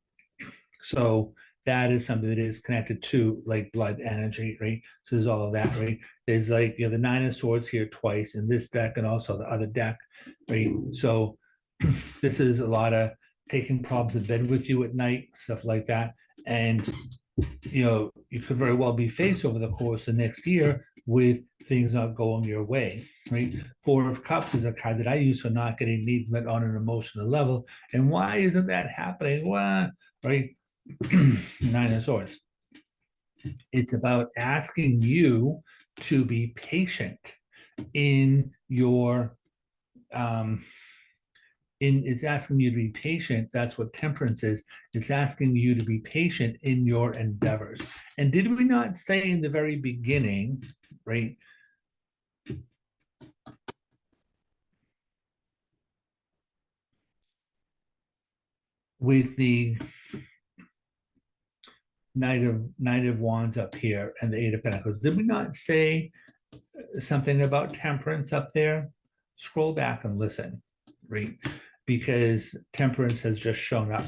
so that is something that is connected to like blood energy, right? So there's all of that, right? There's like the Nine of Swords here twice in this deck and also the other deck, right? So this is a lot of taking problems in bed with you at night, stuff like that. And you could very well be faced over the course of next year with things not going your way, right? Four of Cups is a card that I use for not getting needs met on an emotional level. And why isn't that happening? Well, right? Nine of Swords. It's about asking you to be patient in your it's asking you to be patient. That's what temperance is. It's asking you to be patient in your endeavors. And did we not say in the very beginning, right? With the Knight of Wands up here and the Eight of Pentacles, did we not say something about temperance up there? Scroll back and listen, right? Because temperance has just shown up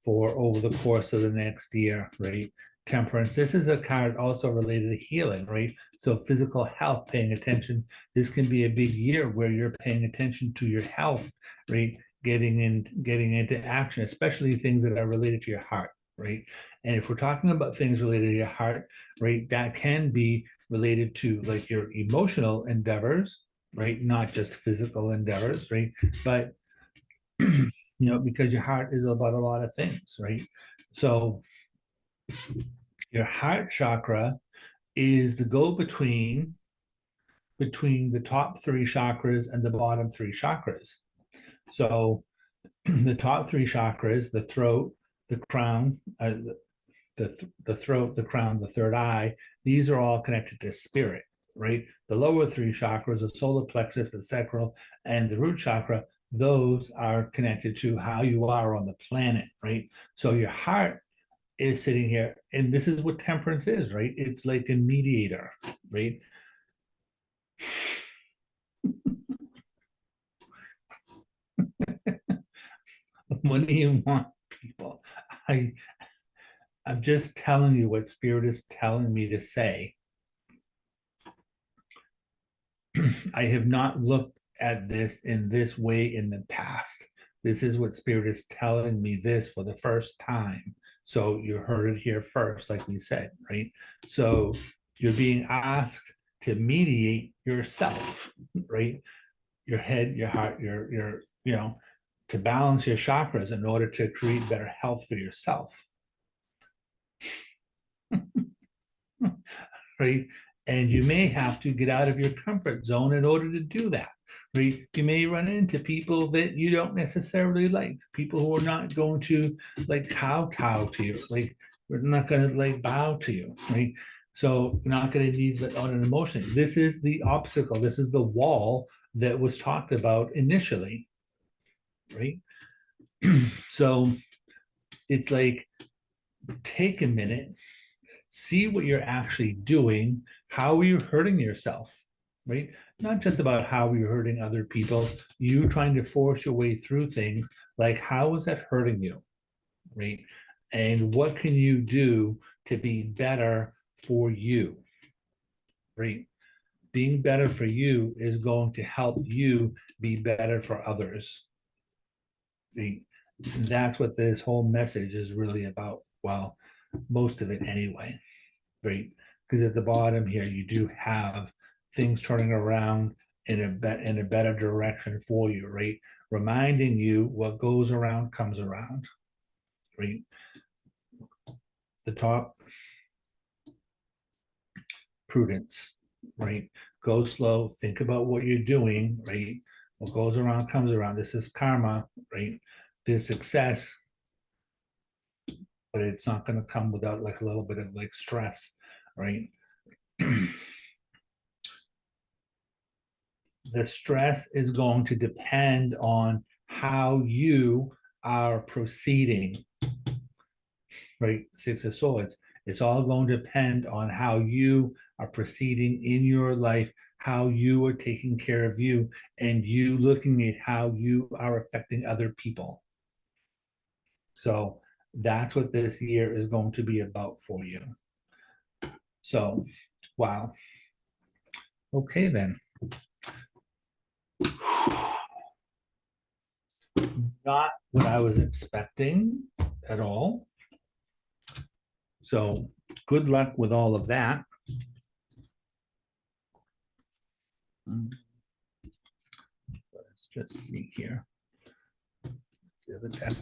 for over the course of the next year, right? Temperance. This is a card also related to healing, right? So physical health, paying attention. This can be a big year where you're paying attention to your health, right? Getting into action, especially things that are related to your heart, right? And if we're talking about things related to your heart, right, that can be related to like your emotional endeavors, right? Not just physical endeavors, right? But because your heart is about a lot of things, right? So your heart chakra is the go-between between the top three chakras and the bottom three chakras. So the top three chakras, the throat, the crown, the throat, the crown, the third eye, these are all connected to spirit, right? The lower three chakras, the solar plexus, the sacral, and the root chakra, those are connected to how you are on the planet, right? So your heart is sitting here, and this is what temperance is, right? It's like a mediator, right? What do you want, people? I I'm just telling you what spirit is telling me to say. I have not looked at this in this way in the past. This is what spirit is telling me this for the first time. So you heard it here first, like we said, right? So you're being asked to mediate yourself, right? Your head, your heart, to balance your chakras in order to create better health for yourself. Right? And you may have to get out of your comfort zone in order to do that. Right? You may run into people that you don't necessarily like, people who are not going to like kowtow to you, like we're not going to like bow to you, right? So you're not going to need that on an emotion. This is the obstacle. This is the wall that was talked about initially, right? So it's like, take a minute, see what you're actually doing. How are you hurting yourself, right? Not just about how you're hurting other people, you trying to force your way through things, like how is that hurting you, right? And what can you do to be better for you, right? Being better for you is going to help you be better for others, right? That's what this whole message is really about. Well, most of it anyway, right? Because at the bottom here, you do have things turning around in a better direction for you, right? Reminding you what goes around comes around, right? The top, prudence, right? Go slow, think about what you're doing, right? What goes around comes around. This is karma, right? There's success, but it's not going to come without like a little bit of like stress, right? The stress is going to depend on how you are proceeding, right? Six of Swords. It's all going to depend on how you are proceeding in your life, how you are taking care of you, and you looking at how you are affecting other people. So that's what this year is going to be about for you. So, wow. Okay, then. Not what I was expecting at all. So good luck with all of that. Let's just see here. Let's see the deck.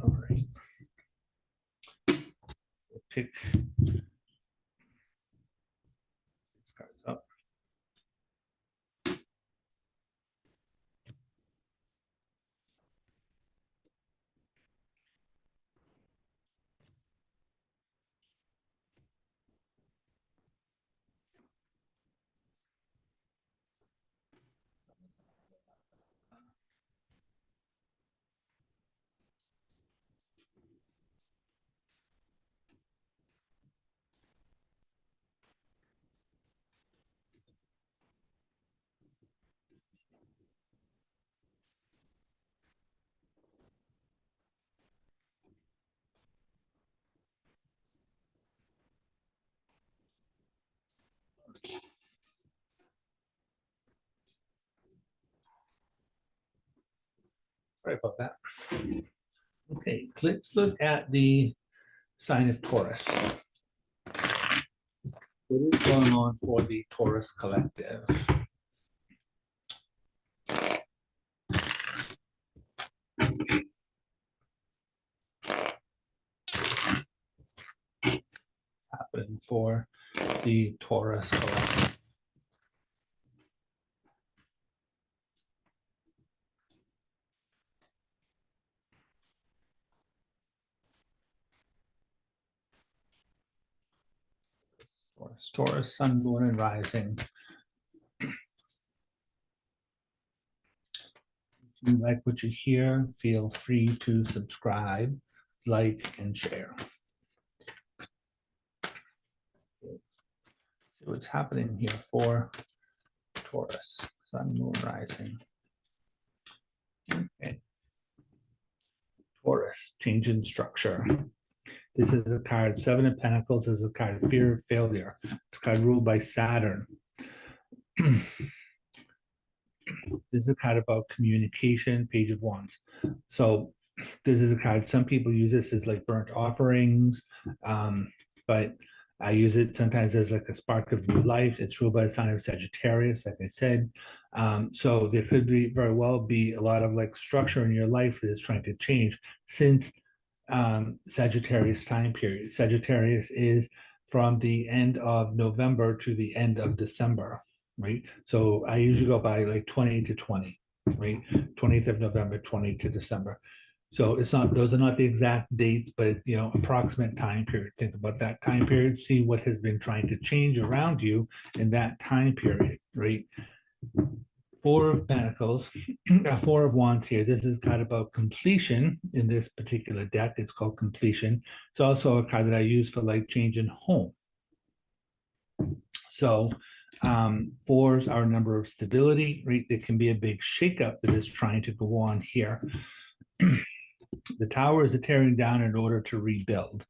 All right. We'll pick these cards up. Sorry about that. Okay, let's look at the sign of Taurus. What is going on for the Taurus collective? for the Taurus collective. Taurus, Sun, Moon, and Rising. If you like what you hear, feel free to subscribe, like, and share. See what's happening here for Taurus, Sun, Moon, Rising. Okay. Taurus, change in structure. This is a card, Seven of Pentacles is a card, fear of failure. It's a card ruled by Saturn. This is a card about communication, Page of Wands. So this is a card, some people use this as like burnt offerings, but I use it sometimes as like a spark of new life. It's ruled by the sign of Sagittarius, like I said. So there could be very well be a lot of like structure in your life that is trying to change since Sagittarius time period. Sagittarius is from the end of November to the end of December, right? So I usually go by like 20 to 20, right? 20th of November, 20 to December. So it's not, those are not the exact dates, but you know, approximate time period. Think about that time period, see what has been trying to change around you in that time period, right? Four of Pentacles, Four of Wands here. This is kind of about completion in this particular deck. It's called completion. It's also a card that I use for like changing home. So fours are a number of stability, right? There can be a big shakeup that is trying to go on here. The Tower is a tearing down in order to rebuild.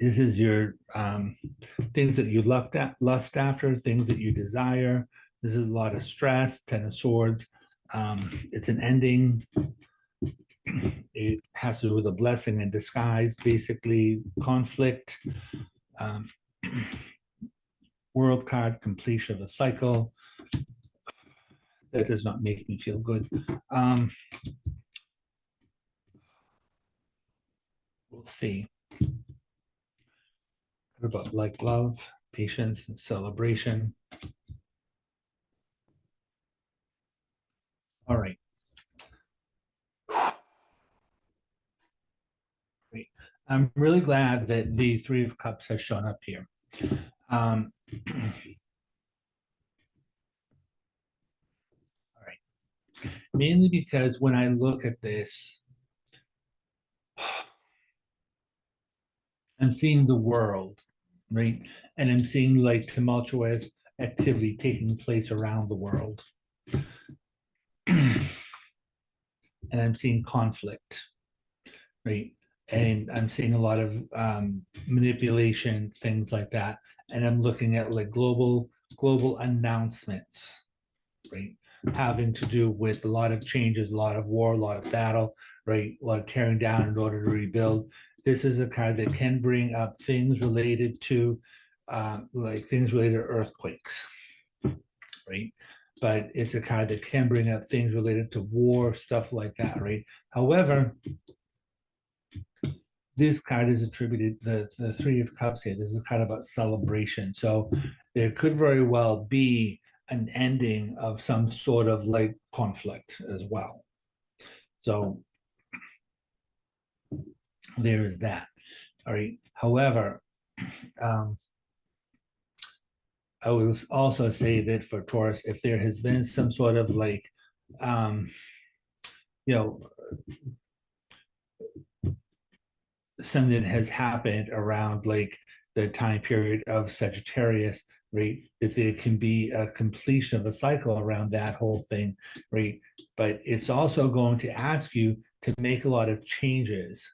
This is your things that you lust after, things that you desire. This is a lot of stress, Ten of Swords. It's an ending. It has to do with a blessing in disguise, basically conflict. World card, completion of a cycle. That does not make me feel good. We'll see. What about like love, patience, and celebration? All right. Great. I'm really glad that the Three of Cups has shown up here. All right. Mainly because when I look at this, I'm seeing the world, right? And I'm seeing like tumultuous activity taking place around the world. And I'm seeing conflict, right? And I'm seeing a lot of manipulation, things like that. And I'm looking at like global announcements, right? Having to do with a lot of changes, a lot of war, a lot of battle, right? A lot of tearing down in order to rebuild. This is a card that can bring up things related to like things related to earthquakes, right? But it's a card that can bring up things related to war, stuff like that, right? However, this card is attributed, the Three of Cups here, this is kind of about celebration. So there could very well be an ending of some sort of like conflict as well. So there is that. All right. However, I will also say that for Taurus, if there has been some sort of like, you know, something that has happened around like the time period of Sagittarius, right? That there can be a completion of a cycle around that whole thing, right? But it's also going to ask you to make a lot of changes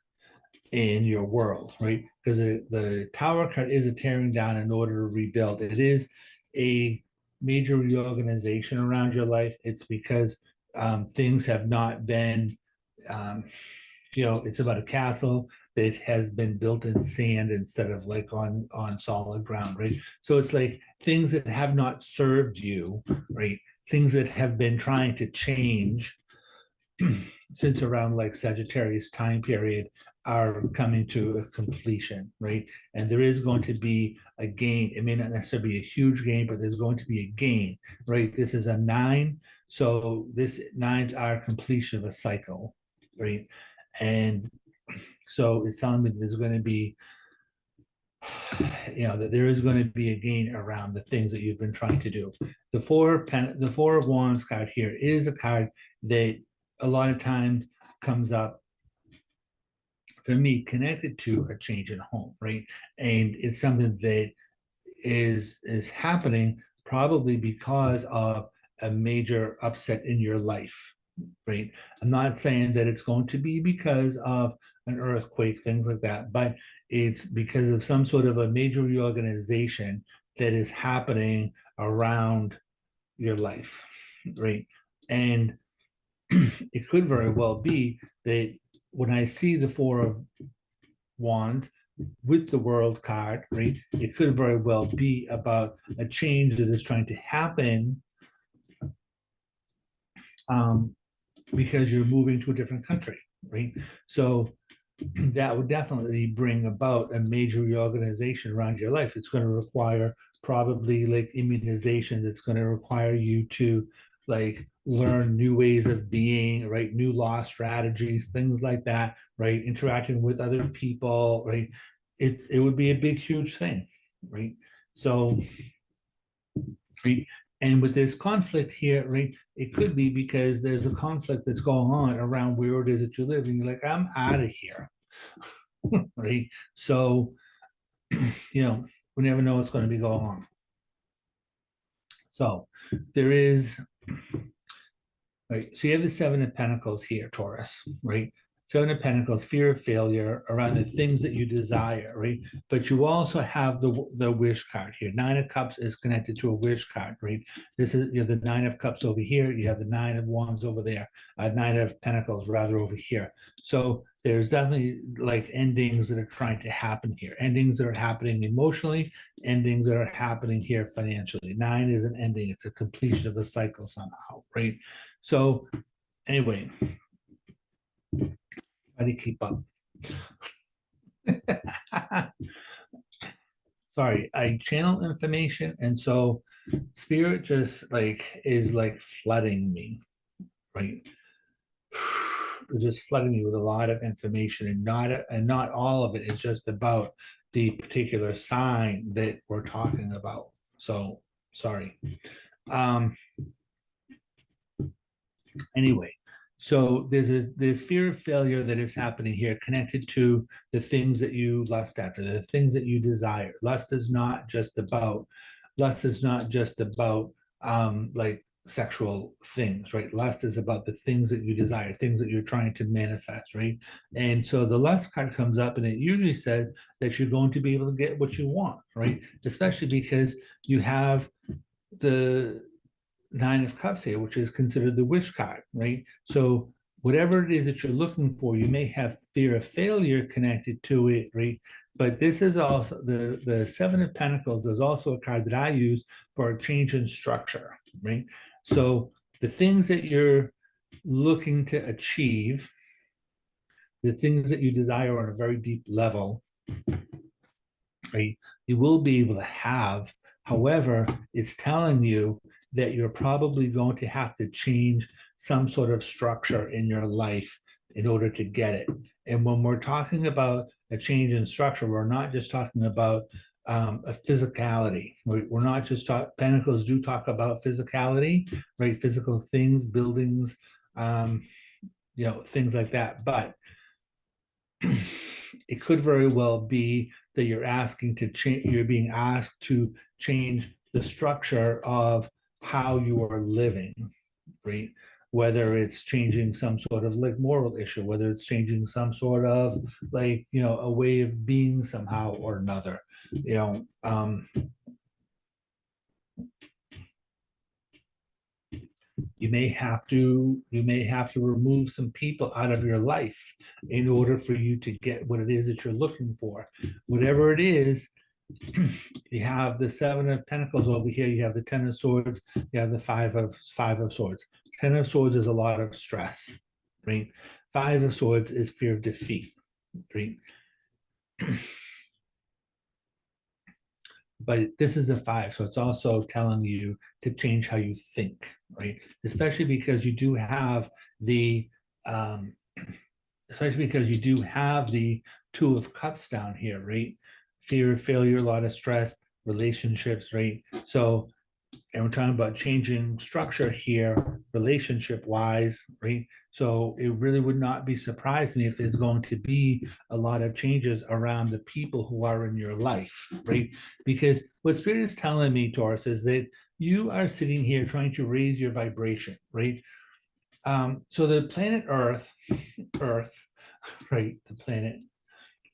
in your world, right? Because the Tower card is a tearing down in order to rebuild. It is a major reorganization around your life. It's because things have not been, you know, it's about a castle that has been built in sand instead of like on solid ground, right? So it's like things that have not served you, right? Things that have been trying to change since around like Sagittarius time period, are coming to a completion, right? And there is going to be a gain. It may not necessarily be a huge gain, but there's going to be a gain, right? This is a 9. So this 9s are completion of a cycle, right? And so it's telling me there's going to be, that there is going to be a gain around the things that you've been trying to do. The Four of Wands card here is a card that a lot of times comes up for me connected to a change in home, right? And it's something that is happening probably because of a major upset in your life, right? I'm not saying that it's going to be because of an earthquake, things like that, but it's because of some sort of a major reorganization that is happening around your life, right? And it could very well be that when I see the Four of Wands with the World card, right, it could very well be about a change that is trying to happen, because you're moving to a different country, right? So that would definitely bring about a major reorganization around your life. It's going to require probably like immunization. It's going to require you to like learn new ways of being, right? New law strategies, things like that, right? Interacting with other people, right? It would be a big, huge thing, right? So, right? And with this conflict here, right, it could be because there's a conflict that's going on around where it is that you live, and you're like, I'm out of here, right? So, we never know what's going to be going on. So, there is, right? So you have the Seven of Pentacles here, Taurus, right? Seven of Pentacles, fear of failure around the things that you desire, right? But you also have the wish card here. Nine of Cups is connected to a wish card, right? This is the Nine of Cups over here. You have the Nine of Wands over there. Nine of Pentacles rather over here. So there's definitely like endings that are trying to happen here. Endings that are happening emotionally, endings that are happening here financially. Nine is an ending. It's a completion of a cycle somehow, right? So anyway, how do you keep up? Sorry, I channel information, and so spirit just like is like flooding me, right? Just flooding me with a lot of information, and not all of it is just about the particular sign that we're talking about. So sorry. Anyway, so there's fear of failure that is happening here, connected to the things that you lust after, the things that you desire. Lust is not just about like sexual things, right? Lust is about the things that you desire, things that you're trying to manifest, right? And so the lust card comes up, and it usually says that you're going to be able to get what you want, right? Especially because you have the Nine of Cups here, which is considered the wish card, right? So whatever it is that you're looking for, you may have fear of failure connected to it, right? But this is also the Seven of Pentacles is also a card that I use for a change in structure, right? So the things that you're looking to achieve, the things that you desire on a very deep level, right, you will be able to have. However, it's telling you that you're probably going to have to change some sort of structure in your life in order to get it. And when we're talking about a change in structure, we're not just talking about a physicality. We're not just talking, Pentacles do talk about physicality, right? Physical things, buildings, things like that. But it could very well be that you're being asked to change the structure of how you are living, right? Whether it's changing some sort of like moral issue, whether it's changing some sort of like, a way of being somehow or another, you may have to remove some people out of your life in order for you to get what it is that you're looking for. Whatever it is, you have the Seven of Pentacles over here, you have the Ten of Swords, you have the five of Swords. Ten of Swords is a lot of stress, right? Five of Swords is fear of defeat, right? But this is a five, so it's also telling you to change how you think, right? Especially because you do have the um, especially because you do have the Two of Cups down here, right? Fear of failure, a lot of stress, relationships, right? So, and we're talking about changing structure here, relationship wise, right? So it really would not be surprising me if there's going to be a lot of changes around the people who are in your life, right? Because what Spirit is telling me, Taurus, is that you are sitting here trying to raise your vibration, right? So the planet Earth, right? The planet,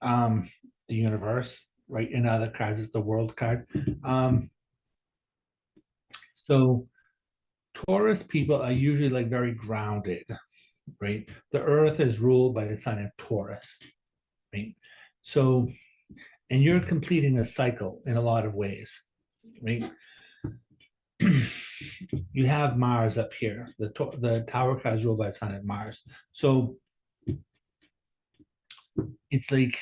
the universe, right? In other cards, it's the world card. So Taurus people are usually like very grounded, right? The Earth is ruled by the sign of Taurus, right? So, and you're completing a cycle in a lot of ways, right? You have Mars up here. The Tower card is ruled by the sign of Mars. So it's like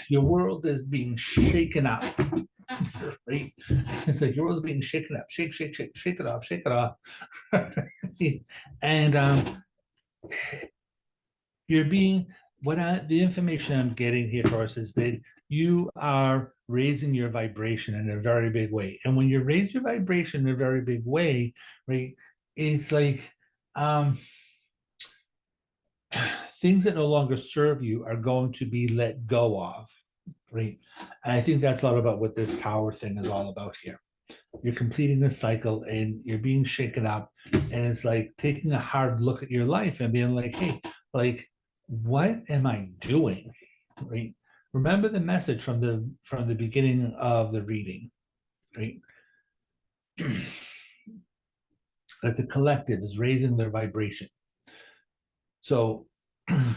your world is being shaken up, right? It's like your world is being shaken up. Shake, shake, shake, shake it off, shake it off. And you're being the information I'm getting here, Taurus, is that you are raising your vibration in a very big way. And when you raise your vibration in a very big way, right, it's like things that no longer serve you are going to be let go of, right? And I think that's a lot about what this tower thing is all about here. You're completing the cycle and you're being shaken up, and it's like taking a hard look at your life and being like, hey, like, what am I doing? Right? Remember the message from the beginning of the reading, right? That the collective is raising their vibration. So I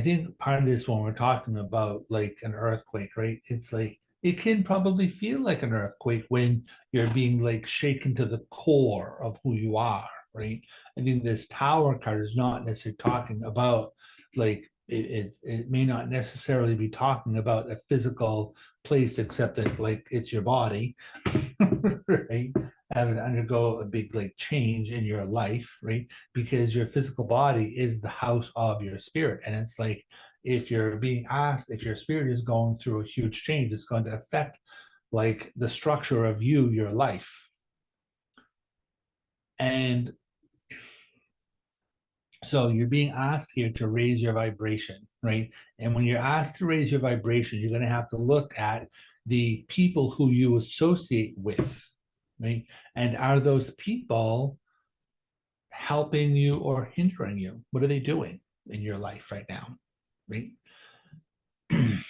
think part of this when we're talking about like an earthquake, right? It's like it can probably feel like an earthquake when you're being like shaken to the core of who you are, right? I think this tower card is not necessarily talking about like it may not necessarily be talking about a physical place, except that like it's your body, right? Having to undergo a big like change in your life, right? Because your physical body is the house of your spirit. And it's like if you're being asked, if your spirit is going through a huge change, it's going to affect like the structure of your life. And so you're being asked here to raise your vibration, right? And when you're asked to raise your vibration, you're going to have to look at the people who you associate with, right? And are those people helping you or hindering you? What are they doing in your life right now, right? Five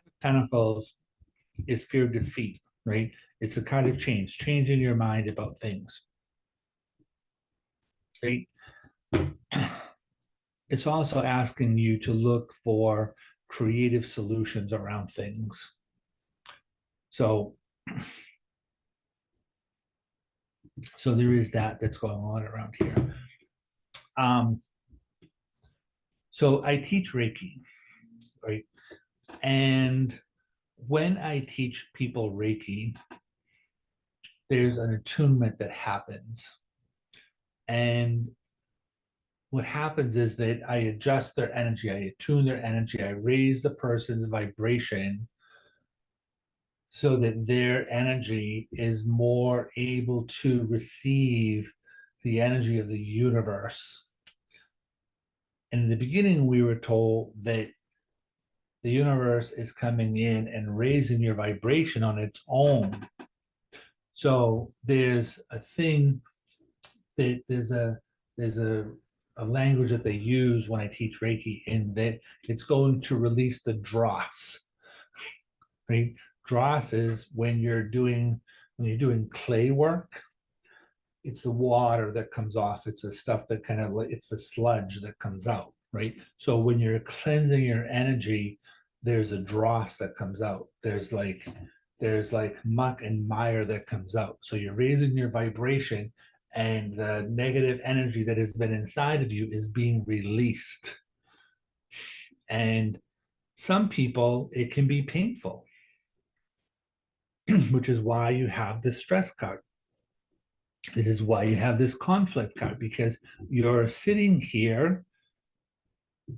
of Pentacles is fear of defeat, right? It's a kind of change, changing your mind about things, right? It's also asking you to look for creative solutions around things. So, so there is that's going on around here. So I teach Reiki, right? And when I teach people Reiki, there's an attunement that happens. And what happens is that I adjust their energy, I attune their energy, I raise the person's vibration so that their energy is more able to receive the energy of the universe. And in the beginning, we were told that the universe is coming in and raising your vibration on its own. So there's a thing that there's a language that they use when I teach Reiki, in that it's going to release the dross, right? Dross is when you're doing clay work. It's the water that comes off. It's the stuff that kind of it's the sludge that comes out, right? So when you're cleansing your energy, there's a dross that comes out. There's like there's like muck and mire that comes out. So you're raising your vibration, and the negative energy that has been inside of you is being released. And some people, it can be painful, which is why you have the stress card. This is why you have this conflict card, because you're sitting here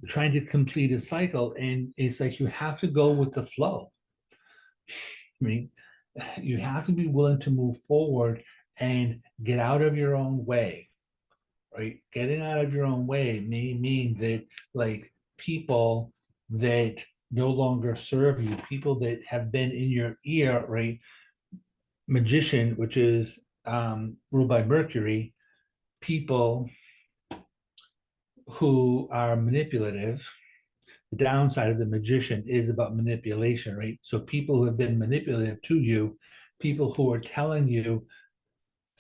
trying to complete a cycle, and it's like you have to go with the flow. I mean, you have to be willing to move forward and get out of your own way, right? Getting out of your own way may mean that, like, people that no longer serve you, people that have been in your ear, right? Magician, which is ruled by Mercury, people who are manipulative. The downside of the magician is about manipulation, right? So people who have been manipulative to you, people who are telling you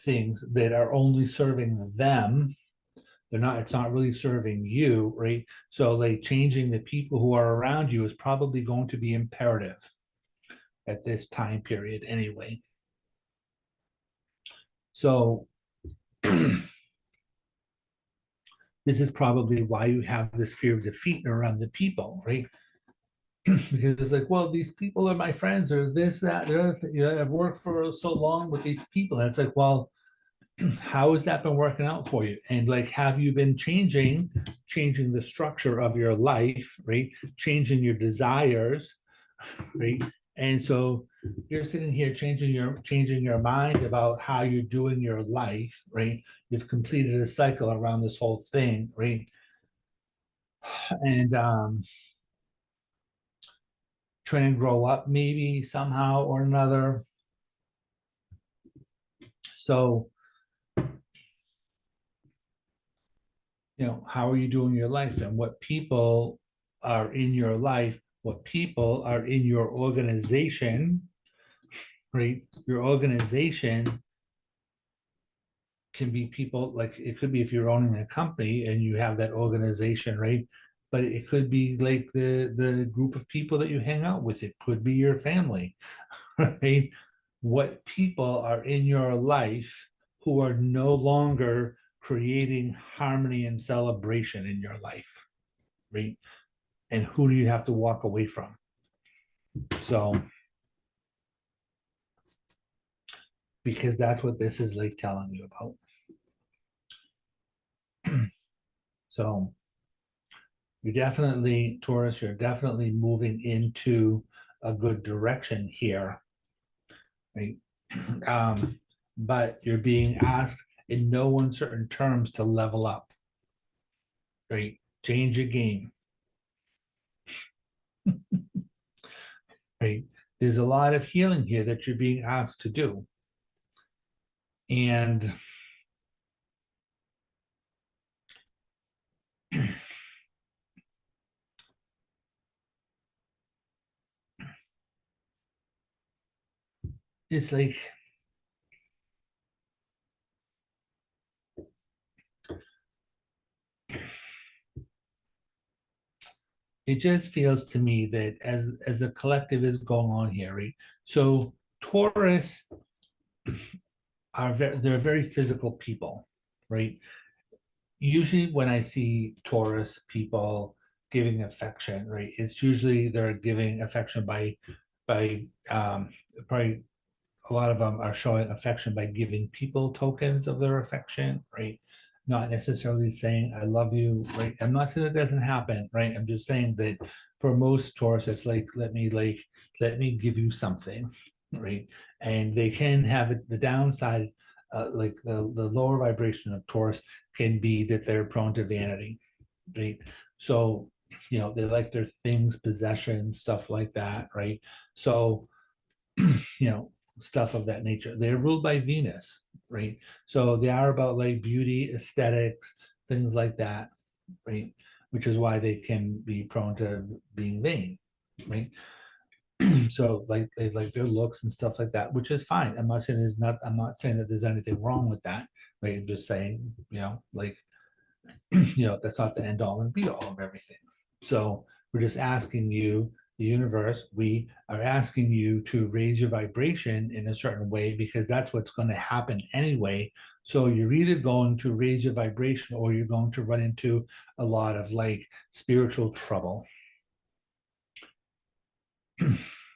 things that are only serving them, it's not really serving you, right? So like changing the people who are around you is probably going to be imperative at this time period anyway. So this is probably why you have this fear of defeat around the people, right? Because it's like, well, these people are my friends, or this, that, the other thing. I've worked for so long with these people. And it's like, well, how has that been working out for you? And like, have you been changing the structure of your life, right? Changing your desires, right? And so you're sitting here changing your mind about how you're doing your life, right? You've completed a cycle around this whole thing, right? And trying to grow up maybe somehow or another. So, how are you doing your life, and what people are in your life, what people are in your organization, right? Your organization can be people, like it could be if you're owning a company and you have that organization, right? But it could be like the group of people that you hang out with. It could be your family, right? What people are in your life who are no longer creating harmony and celebration in your life, right? And who do you have to walk away from? So, because that's what this is like telling you about. So, Taurus, you're definitely moving into a good direction here, right? But you're being asked in no uncertain terms to level up, right? Change your game, right? There's a lot of healing here that you're being asked to do. And it's like, it just feels to me that as a collective is going on here, right? So Taurus they're very physical people, right? Usually when I see Taurus people giving affection, right, it's usually they're giving affection by probably a lot of them are showing affection by giving people tokens of their affection, right? Not necessarily saying I love you, right? I'm not saying that doesn't happen, right? I'm just saying that for most Taurus, it's like let me give you something, right? And they can have it, the downside, like the lower vibration of Taurus can be that they're prone to vanity, right? So they like their things, possessions, stuff like that, right? So you know, stuff of that nature. They're ruled by Venus, right? So they are about like beauty, aesthetics, things like that, right? Which is why they can be prone to being vain, right? So like they like their looks and stuff like that, which is fine. I'm not saying that there's anything wrong with that, right? I'm just saying, like, that's not the end all and be all of everything. So we're just asking you the universe, we are asking you to raise your vibration in a certain way because that's what's going to happen anyway. So you're either going to raise your vibration or you're going to run into a lot of like spiritual trouble,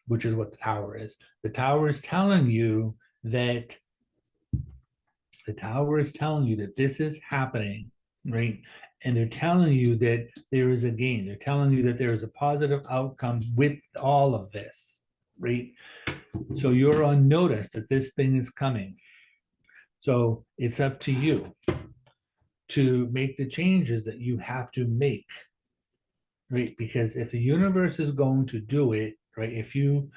which is what the tower is. The tower is telling you that this is happening, right? And they're telling you that there is a gain. They're telling you that there is a positive outcome with all of this, right? So you're on notice that this thing is coming. So it's up to you to make the changes that you have to make, right? Because if the universe is going to do it, right? If you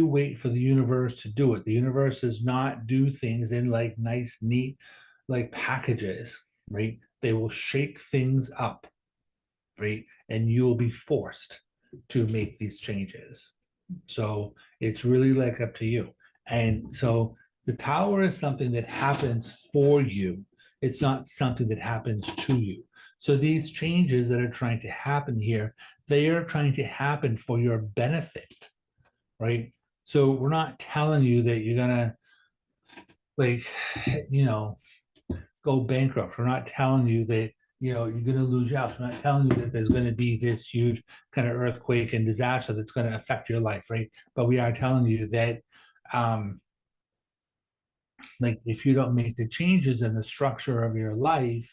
wait for the universe to do it, the universe does not do things in like nice, neat, like packages, right? They will shake things up, right? And you will be forced to make these changes. So it's really like up to you. And so the tower is something that happens for you. It's not something that happens to you. So these changes that are trying to happen here, they are trying to happen for your benefit, right? So we're not telling you that you're gonna like, you know, go bankrupt. We're not telling you that you're going to lose your house. We're not telling you that there's going to be this huge kind of earthquake and disaster that's going to affect your life, right? But we are telling you that, um, like, if you don't make the changes in the structure of your life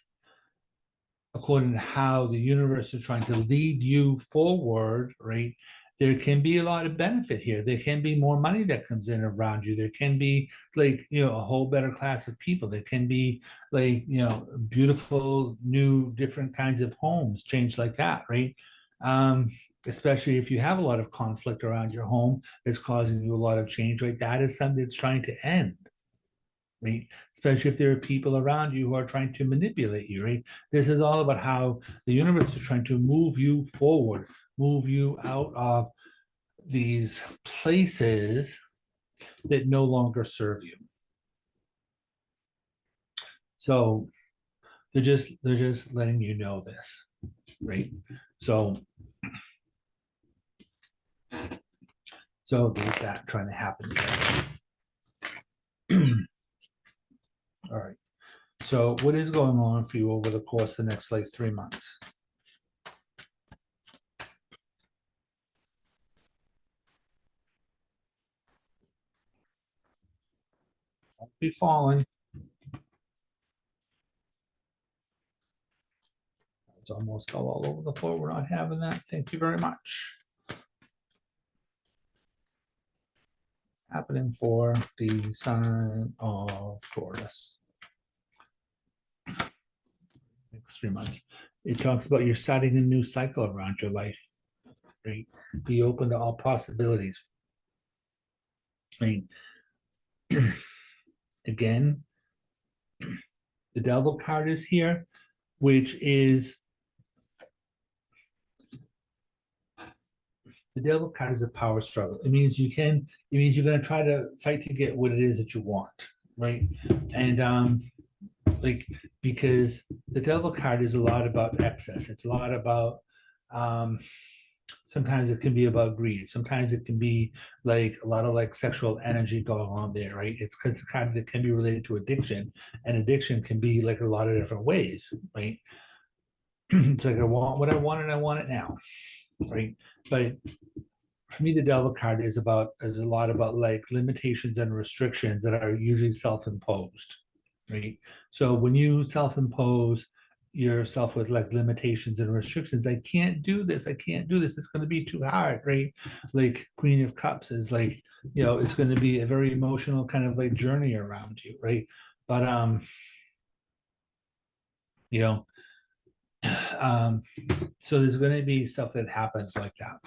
according to how the universe is trying to lead you forward, right? There can be a lot of benefit here. There can be more money that comes in around you. There can be like, a whole better class of people. There can be like, beautiful, new, different kinds of homes, change like that, right? Um, Especially if you have a lot of conflict around your home that's causing you a lot of change, right? That is something that's trying to end, right? Especially if there are people around you who are trying to manipulate you, right? This is all about how the universe is trying to move you forward, move you out of these places that no longer serve you. So they're just letting you know this, right? So there's that trying to happen. All right. So what is going on for you over the course of the next like 3 months? Don't be falling. It's almost all over the floor. We're not having that. Thank you very much. Happening for the sign of Taurus. Next 3 months. It talks about you're starting a new cycle around your life. Right? Be open to all possibilities. Right? Again, the devil card is here, which is the devil card is a power struggle. It means you're going to try to fight to get what it is that you want, right? And like, because the devil card is a lot about excess. It's a lot about sometimes it can be about greed. Sometimes it can be like a lot of like sexual energy going on there, right? It's because it's kind of that can be related to addiction, and addiction can be like a lot of different ways, right? It's like I want what I want and I want it now, right? But for me, the devil card is a lot about like limitations and restrictions that are usually self-imposed, right? So when you self-impose yourself with like limitations and restrictions, I can't do this, I can't do this, it's going to be too hard, right? Like Queen of Cups is like, it's going to be a very emotional kind of like journey around you, right? But you know, um, so there's going to be stuff that happens like that.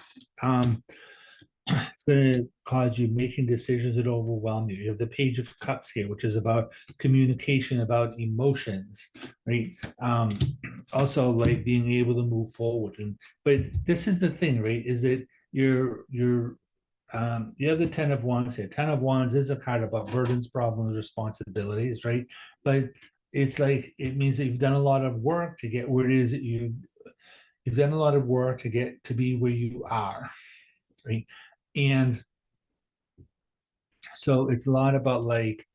It's going to cause you making decisions that overwhelm you. You have the Page of Cups here, which is about communication, about emotions, right? Also, like being able to move forward. But this is the thing, right? Is that you have the Ten of Wands here. Ten of Wands is a card about burdens, problems, responsibilities, right? But it's like it means that you've done a lot of work to get where it is that you've done a lot of work to get to be where you are, right? And so it's a lot about like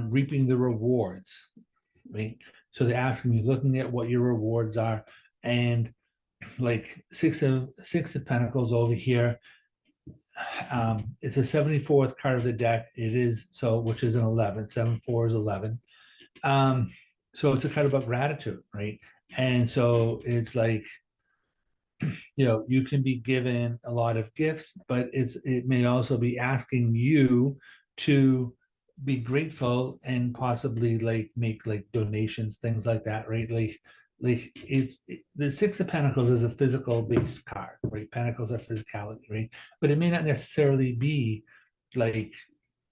reaping the rewards, right? So they're asking you, looking at what your rewards are, and like six of Pentacles over here. It's a 74th card of the deck. It is so, which is an 11. 7-4 is 11. So it's a card about gratitude, right? And so it's like, you can be given a lot of gifts, but it may also be asking you to be grateful and possibly like make like donations, things like that, right? Like the Six of Pentacles is a physical based card, right? Pentacles are physicality, right? But it may not necessarily be like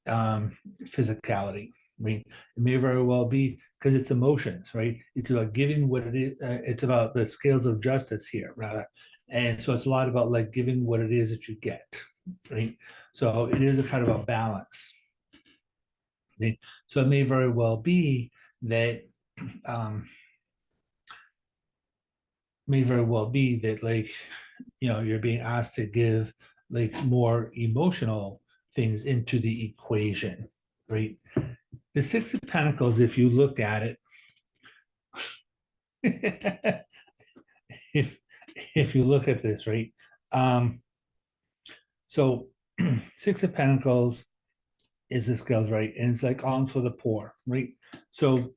physicality, right? It may very well be because it's emotions, right? It's about giving what it is. It's about the scales of justice here, rather. And so it's a lot about like giving what it is that you get, right? So it is a kind of a balance. Right? So it may very well be that um, like you're being asked to give like more emotional things into the equation, right? The Six of Pentacles, if you look at it, if you look at this, right? So Six of Pentacles is the scales, right? And it's like alms for the poor, right? So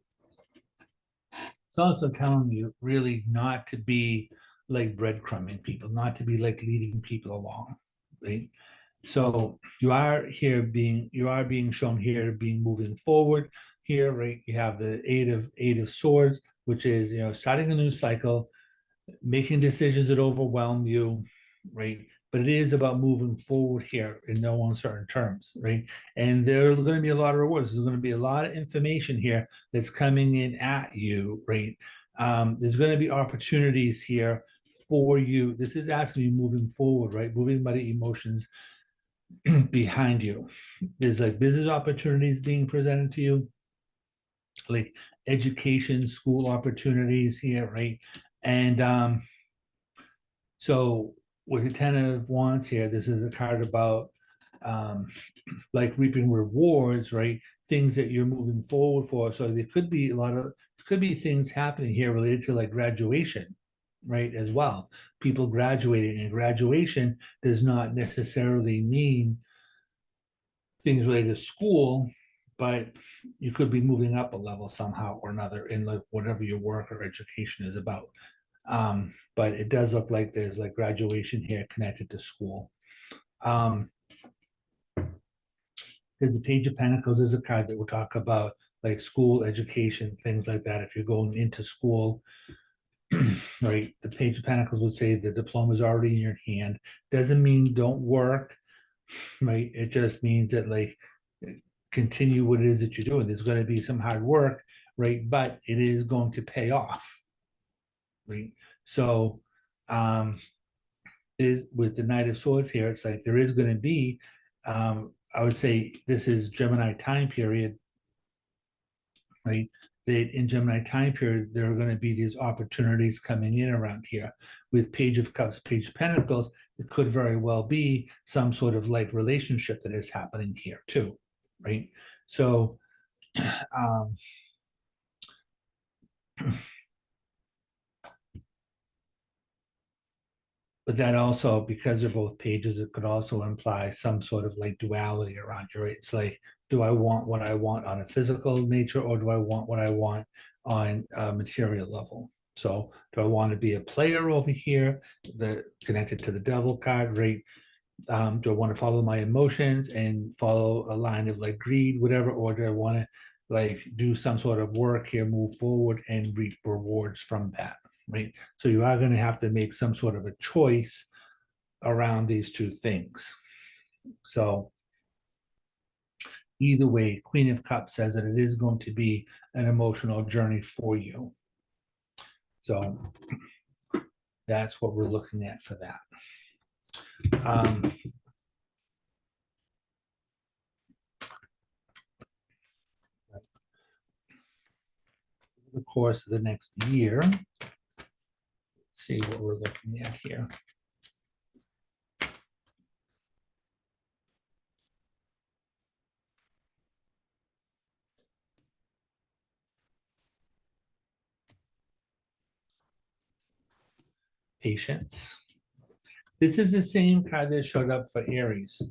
it's also telling you really not to be like breadcrumbing people, not to be like leading people along, right? So you are being shown here being moving forward here, right? You have the eight of swords, which is starting a new cycle, making decisions that overwhelm you, right? But it is about moving forward here in no uncertain terms, right? And there are going to be a lot of rewards. There's going to be a lot of information here that's coming in at you, right? There's going to be opportunities here for you. This is asking you moving forward, right? Moving by the emotions behind you. There's like business opportunities being presented to you, like education, school opportunities here, right? And so with the Ten of Wands here, this is a card about um, like reaping rewards, right? Things that you're moving forward for. So there could be things happening here related to like graduation, right? As well, people graduating, and graduation does not necessarily mean things related to school, but you could be moving up a level somehow or another in like whatever your work or education is about. But it does look like there's like graduation here connected to school. Because the Page of Pentacles is a card that will talk about like school education, things like that. If you're going into school, right, the Page of Pentacles would say the diploma is already in your hand. Doesn't mean don't work, right? It just means that like continue what it is that you're doing. There's going to be some hard work, right? But it is going to pay off, right? So is with the Knight of Swords here, it's like there is going to be, I would say this is Gemini time period, right? That in Gemini time period, there are going to be these opportunities coming in around here. With Page of Cups, Page of Pentacles, it could very well be some sort of like relationship that is happening here too, right? So, um, but that also, because they're both pages, it could also imply some sort of like duality around you. Right? It's like, do I want what I want on a physical nature, or do I want what I want on a material level? So, do I want to be a player over here, connected to the Devil card, right? Do I want to follow my emotions and follow a line of like greed, whatever, or do I want to like do some sort of work here, move forward, and reap rewards from that? Right. So you are going to have to make some sort of a choice around these two things. So either way, Queen of Cups says that it is going to be an emotional journey for you. So that's what we're looking at for that. The course of the next year, let's see what we're looking at here. patience. This is the same card that showed up for Aries.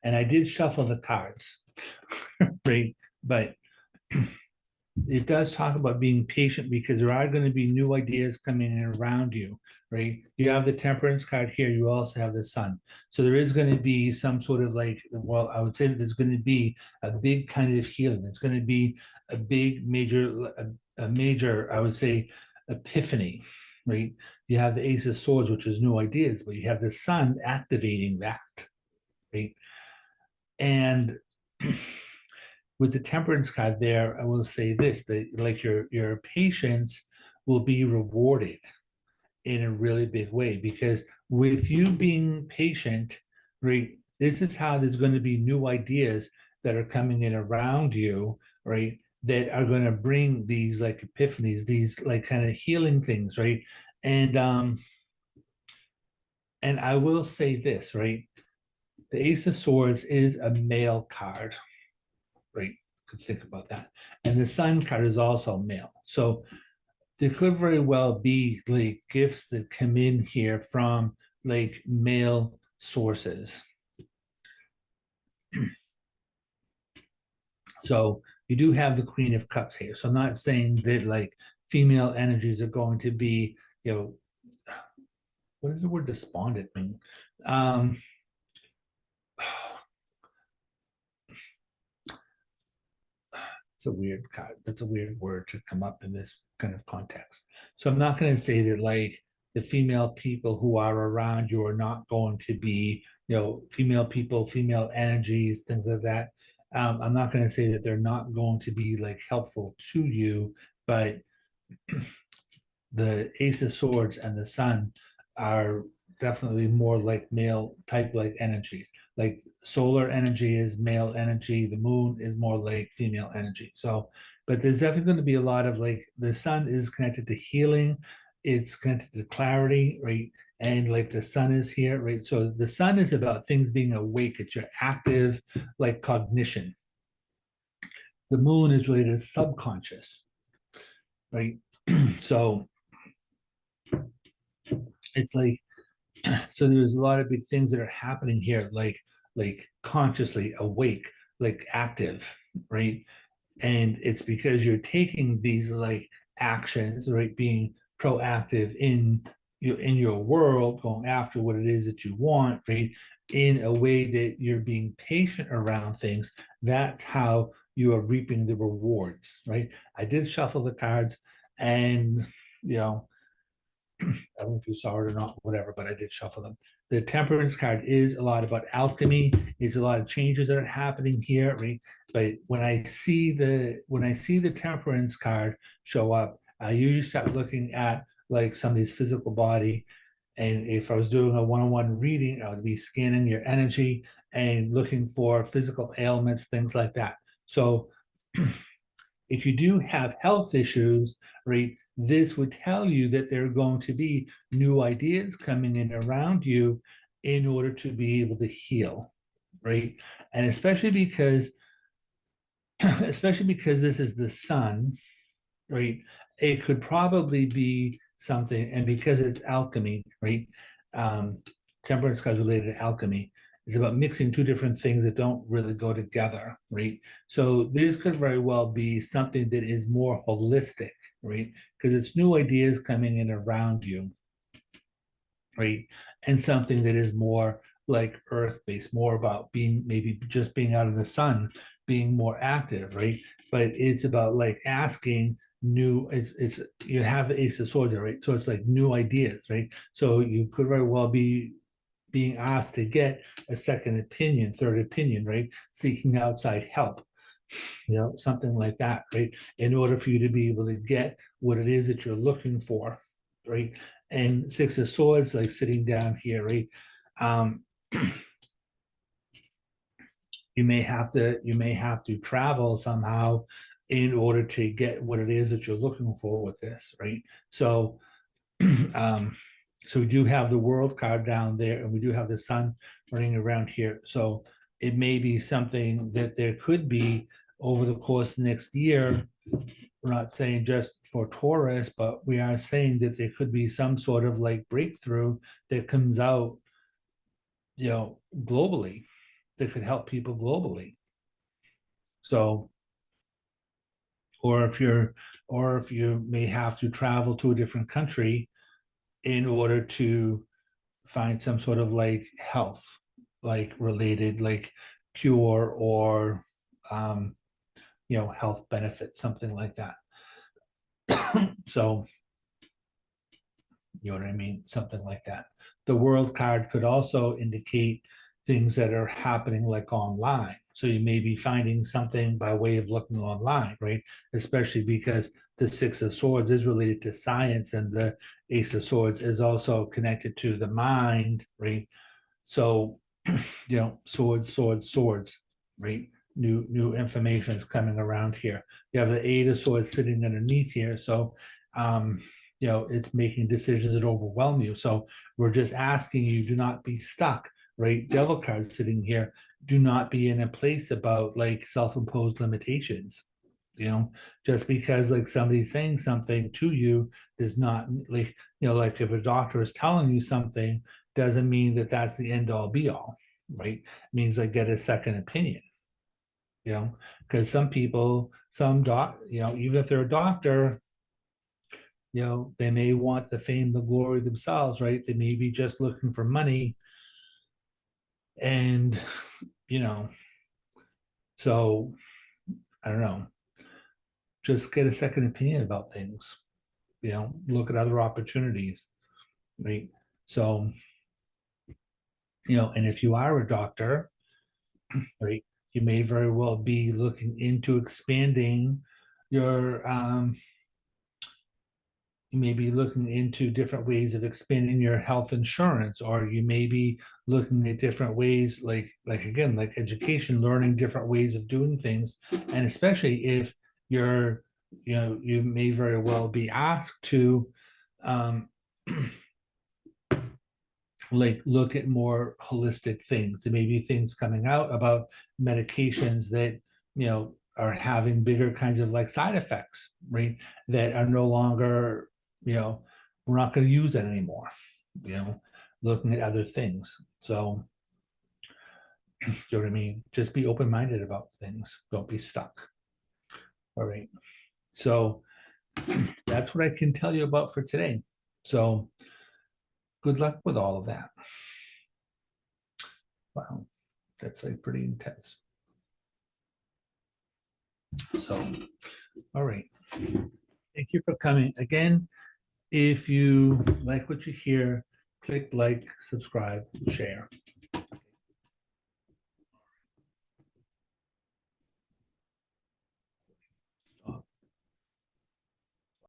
And I did shuffle the cards, right? But it does talk about being patient because there are going to be new ideas coming in around you, right? You have the Temperance card here. You also have the Sun. So there is going to be some sort of like, well, I would say that there's going to be a big kind of healing. It's going to be a big major, a major, I would say, epiphany, right? You have the Ace of Swords, which is new ideas, but you have the Sun activating that, right? And with the Temperance card there, I will say this: that like your patience will be rewarded in a really big way because with you being patient, right? This is how there's going to be new ideas that are coming in around you, right? That are going to bring these like epiphanies, these like kind of healing things, right? And I will say this, right? The Ace of Swords is a male card, right? Could think about that. And the Sun card is also male. So there could very well be like gifts that come in here from like male sources. So you do have the Queen of Cups here. So I'm not saying that like female energies are going to be, what does the word despondent mean? It's a weird card. That's a weird word to come up in this kind of context. So I'm not going to say that like the female people who are around you are not going to be, female people, female energies, things like that. I'm not going to say that they're not going to be like helpful to you, but the Ace of Swords and the Sun are definitely more like male type like energies. Like solar energy is male energy, the moon is more like female energy. So, but there's definitely going to be a lot of like the Sun is connected to healing, it's connected to clarity, right? And like the Sun is here, right? So the Sun is about things being awake, it's your active like cognition. The moon is related to subconscious, right? So it's like, so there's a lot of big things that are happening here, like consciously awake, like active, right? And it's because you're taking these like actions, right? Being proactive in your world, going after what it is that you want, right? In a way that you're being patient around things. That's how you are reaping the rewards, right? I did shuffle the cards, and you know I don't know if you saw it or not, whatever, but I did shuffle them. The Temperance card is a lot about alchemy. It's a lot of changes that are happening here, right? But when I see the Temperance card show up, I usually start looking at like somebody's physical body. And if I was doing a one-on-one reading, I would be scanning your energy and looking for physical ailments, things like that. So if you do have health issues, right, this would tell you that there are going to be new ideas coming in around you in order to be able to heal, right? And especially because this is the Sun, right? It could probably be something, and because it's alchemy, right? Um, Temperance card related to alchemy. It's about mixing two different things that don't really go together, right? So this could very well be something that is more holistic, right? Because it's new ideas coming in around you, right? And something that is more like earth-based, more about being maybe just being out in the sun, being more active, right? But it's about like asking new, it's you have the Ace of Swords, right? So it's like new ideas, right? So you could very well be being asked to get a second opinion, third opinion, right? Seeking outside help, something like that, right? In order for you to be able to get what it is that you're looking for, right? And Six of Swords, like sitting down here, right? Um, you may have to travel somehow in order to get what it is that you're looking for with this, right? So so we do have the World card down there, and we do have the Sun running around here. So it may be something that there could be over the course of next year we're not saying just for Taurus, but we are saying that there could be some sort of like breakthrough that comes out, globally, that could help people globally. So, or if you may have to travel to a different country in order to find some sort of like health, like related, like cure or um, health benefits, something like that. So, you know what I mean? Something like that. The world card could also indicate things that are happening like online. So you may be finding something by way of looking online, right? Especially because the Six of Swords is related to science and the Ace of Swords is also connected to the mind, right? So, swords, swords, swords, right? New information is coming around here. You have the Eight of Swords sitting underneath here. So, it's making decisions that overwhelm you. So we're just asking you, do not be stuck, right? Devil card sitting here. Do not be in a place about like self-imposed limitations. Just because like somebody's saying something to you does not like, like if a doctor is telling you something, doesn't mean that that's the end all be all, right? It means like get a second opinion, because some people, even if they're a doctor, they may want the fame, the glory themselves, right? They may be just looking for money. And, you know, so I don't know, just get a second opinion about things, look at other opportunities, right? So, and if you are a doctor, right, you may very well be looking into expanding your you may be looking into different ways of expanding your health insurance, or you may be looking at different ways, like again, like education, learning different ways of doing things. And especially if you're, you may very well be asked to um like look at more holistic things. There may be things coming out about medications that are having bigger kinds of like side effects, right? That are no longer, we're not going to use it anymore. You know, looking at other things. So, you know what I mean? Just be open-minded about things. Don't be stuck. All right. So that's what I can tell you about for today. So good luck with all of that. Wow, that's like pretty intense. So, all right. Thank you for coming. Again, if you like what you hear, click like, subscribe, share.